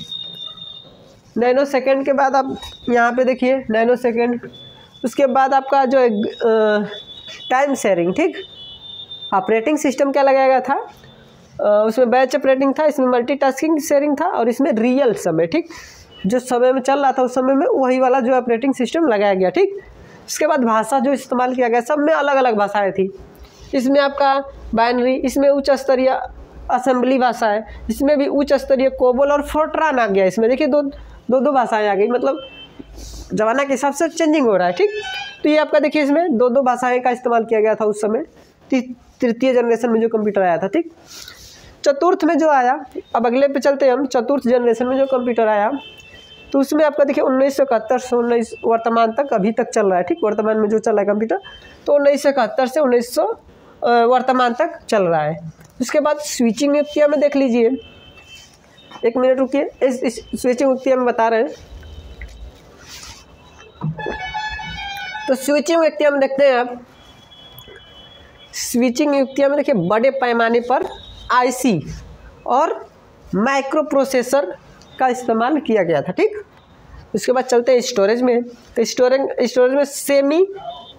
नैनो सेकेंड के बाद आप यहाँ पे देखिए नैनो सेकेंड, उसके बाद आपका जो है टाइम शेयरिंग, ठीक। ऑपरेटिंग सिस्टम क्या लगाया गया था, उसमें बैच ऑपरेटिंग था, इसमें मल्टीटास्किंग शेयरिंग था, और इसमें रियल समय, ठीक। जो समय में चल रहा था उस समय में वही वाला जो ऑपरेटिंग सिस्टम लगाया गया, ठीक। उसके बाद भाषा जो इस्तेमाल किया गया, सब में अलग अलग भाषाएँ थी। इसमें आपका बाइनरी, इसमें उच्च स्तरीय असेंबली भाषा है, इसमें भी उच्च स्तरीय कोबोल और फोर्ट्रान आ गया। इसमें देखिए दो भाषाएं आ गई, मतलब ज़माना के हिसाब से चेंजिंग हो रहा है, ठीक। तो ये आपका देखिए इसमें दो भाषाएं का इस्तेमाल किया गया था उस समय, तृतीय जनरेशन में जो कंप्यूटर आया था, ठीक। चतुर्थ में जो आया, अब अगले पे चलते हैं हम, चतुर्थ जनरेशन में जो कंप्यूटर आया, तो उसमें आपका देखिए 1971 से 19 वर्तमान तक अभी तक चल रहा है, ठीक। वर्तमान में जो चल रहा है कंप्यूटर, तो 1971 से 1900 वर्तमान तक चल रहा है। उसके बाद स्विचिंग युक्तियाँ में देख लीजिए, एक मिनट रुकिए, इस स्विचिंग युक्तियाँ में बता रहे हैं। तो स्विचिंग युक्तियाँ में देखते हैं अब। स्विचिंग युक्तियाँ में देखिए बड़े पैमाने पर आईसी और माइक्रो प्रोसेसर का इस्तेमाल किया गया था, ठीक। उसके बाद चलते हैं स्टोरेज में। तो स्टोरेज में सेमी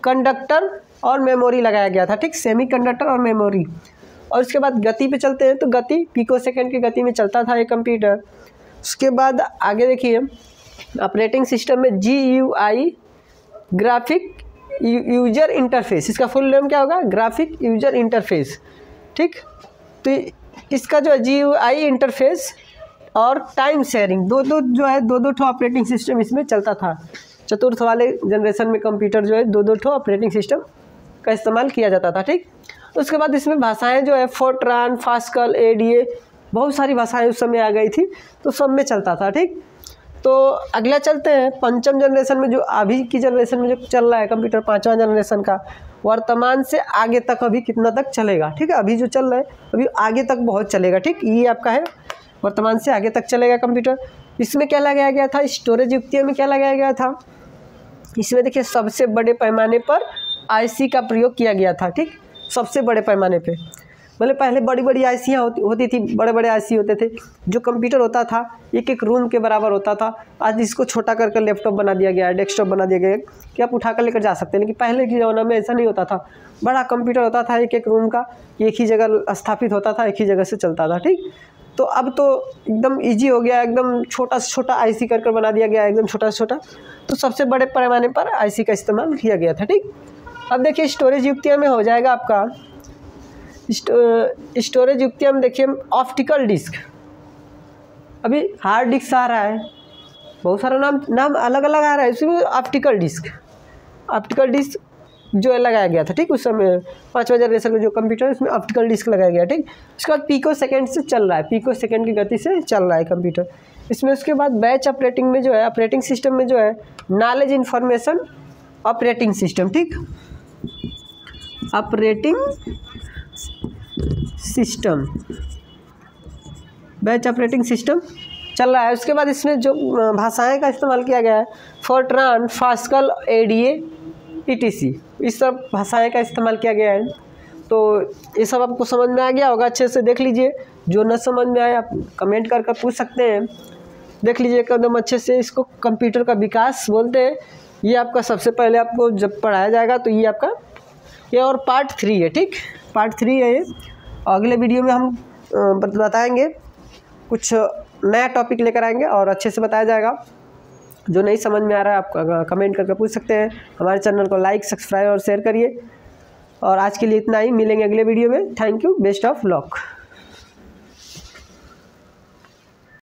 कंडक्टर और मेमोरी लगाया गया था, ठीक, सेमी कंडक्टर और मेमोरी। और उसके बाद गति पे चलते हैं। तो गति पिको सेकंड की गति में चलता था ये कंप्यूटर। उसके बाद आगे देखिए ऑपरेटिंग सिस्टम में GUI ग्राफिक यूजर इंटरफेस, इसका फुल नेम क्या होगा, ग्राफिक यूजर इंटरफेस, ठीक। तो इसका जो है GUI इंटरफेस और टाइम शेयरिंग दो ठो ऑपरेटिंग सिस्टम इसमें चलता था। चतुर्थ वाले जनरेशन में कंप्यूटर जो है दो ठो ऑपरेटिंग सिस्टम का इस्तेमाल किया जाता था, ठीक। उसके बाद इसमें भाषाएं जो है फोर्ट्रान, पास्कल, ADA, बहुत सारी भाषाएं उस समय आ गई थी, तो सब में चलता था, ठीक। तो अगला चलते हैं पंचम जनरेशन में, जो अभी की जनरेशन में जो चल रहा है कंप्यूटर, 5वां जनरेशन का, वर्तमान से आगे तक अभी कितना तक चलेगा, ठीक है। अभी जो चल रहा है अभी आगे तक बहुत चलेगा, ठीक। ये आपका है वर्तमान से आगे तक चलेगा कंप्यूटर। इसमें क्या लगाया गया था, स्टोरेज युक्तियों में क्या लगाया गया था, इसमें देखिए सबसे बड़े पैमाने पर आईसी का प्रयोग किया गया था, ठीक। सबसे बड़े पैमाने पे, मतलब पहले बड़ी बड़ी आईसियाँ होती थी, बड़े बड़े आईसी होते थे। जो कंप्यूटर होता था एक एक रूम के बराबर होता था। आज इसको छोटा करके लैपटॉप बना दिया गया है, डेस्कटॉप बना दिया गया है कि आप उठा कर लेकर जा सकते हैं। लेकिन पहले के ज़माना में ऐसा नहीं होता था, बड़ा कंप्यूटर होता था, एक एक रूम का एक ही जगह स्थापित होता था, एक ही जगह से चलता था, ठीक। तो अब तो एकदम ईजी हो गया, एकदम छोटा से छोटा आईसी कर बना दिया गया है, एकदम छोटा से छोटा। तो सबसे बड़े पैमाने पर आईसी का इस्तेमाल किया गया था, ठीक। अब देखिए स्टोरेज युक्तियाँ में हो जाएगा आपका स्टोरेज युक्तियाँ में देखिए ऑप्टिकल डिस्क। अभी हार्ड डिस्क आ रहा है, बहुत सारा नाम अलग अलग आ रहा है, इसमें ऑप्टिकल डिस्क जो है लगाया गया था, ठीक। उस समय 5वां जनरेशन का जो कंप्यूटर है उसमें ऑप्टिकल डिस्क लगाया गया, ठीक। उसके बाद पिको सेकंड से चल रहा है, पिको सेकंड की गति से चल रहा है कंप्यूटर इसमें। उसके बाद बैच ऑपरेटिंग में जो है, ऑपरेटिंग सिस्टम में जो है नॉलेज इंफॉर्मेशन ऑपरेटिंग सिस्टम, ठीक, operating system, batch operating system चल रहा है। उसके बाद इसमें जो भाषाएं का इस्तेमाल किया गया है फोर्ट्रान, पास्कल, ADA, ETC, इस सब भाषाएं का इस्तेमाल किया गया है। तो ये सब आपको समझ में आ गया होगा, अच्छे से देख लीजिए। जो न समझ में आए आप कमेंट कर पूछ सकते हैं, देख लीजिए एकदम अच्छे से। इसको कंप्यूटर का विकास बोलते हैं। ये आपका सबसे पहले आपको जब पढ़ाया जाएगा तो ये आपका ये और पार्ट 3 है, ठीक, पार्ट 3 है ये। अगले वीडियो में हम बताएंगे, कुछ नया टॉपिक लेकर आएंगे और अच्छे से बताया जाएगा। जो नहीं समझ में आ रहा है आप कमेंट करके पूछ सकते हैं। हमारे चैनल को लाइक, सब्सक्राइब और शेयर करिए। और आज के लिए इतना ही, मिलेंगे अगले वीडियो में। Thank you, best of luck.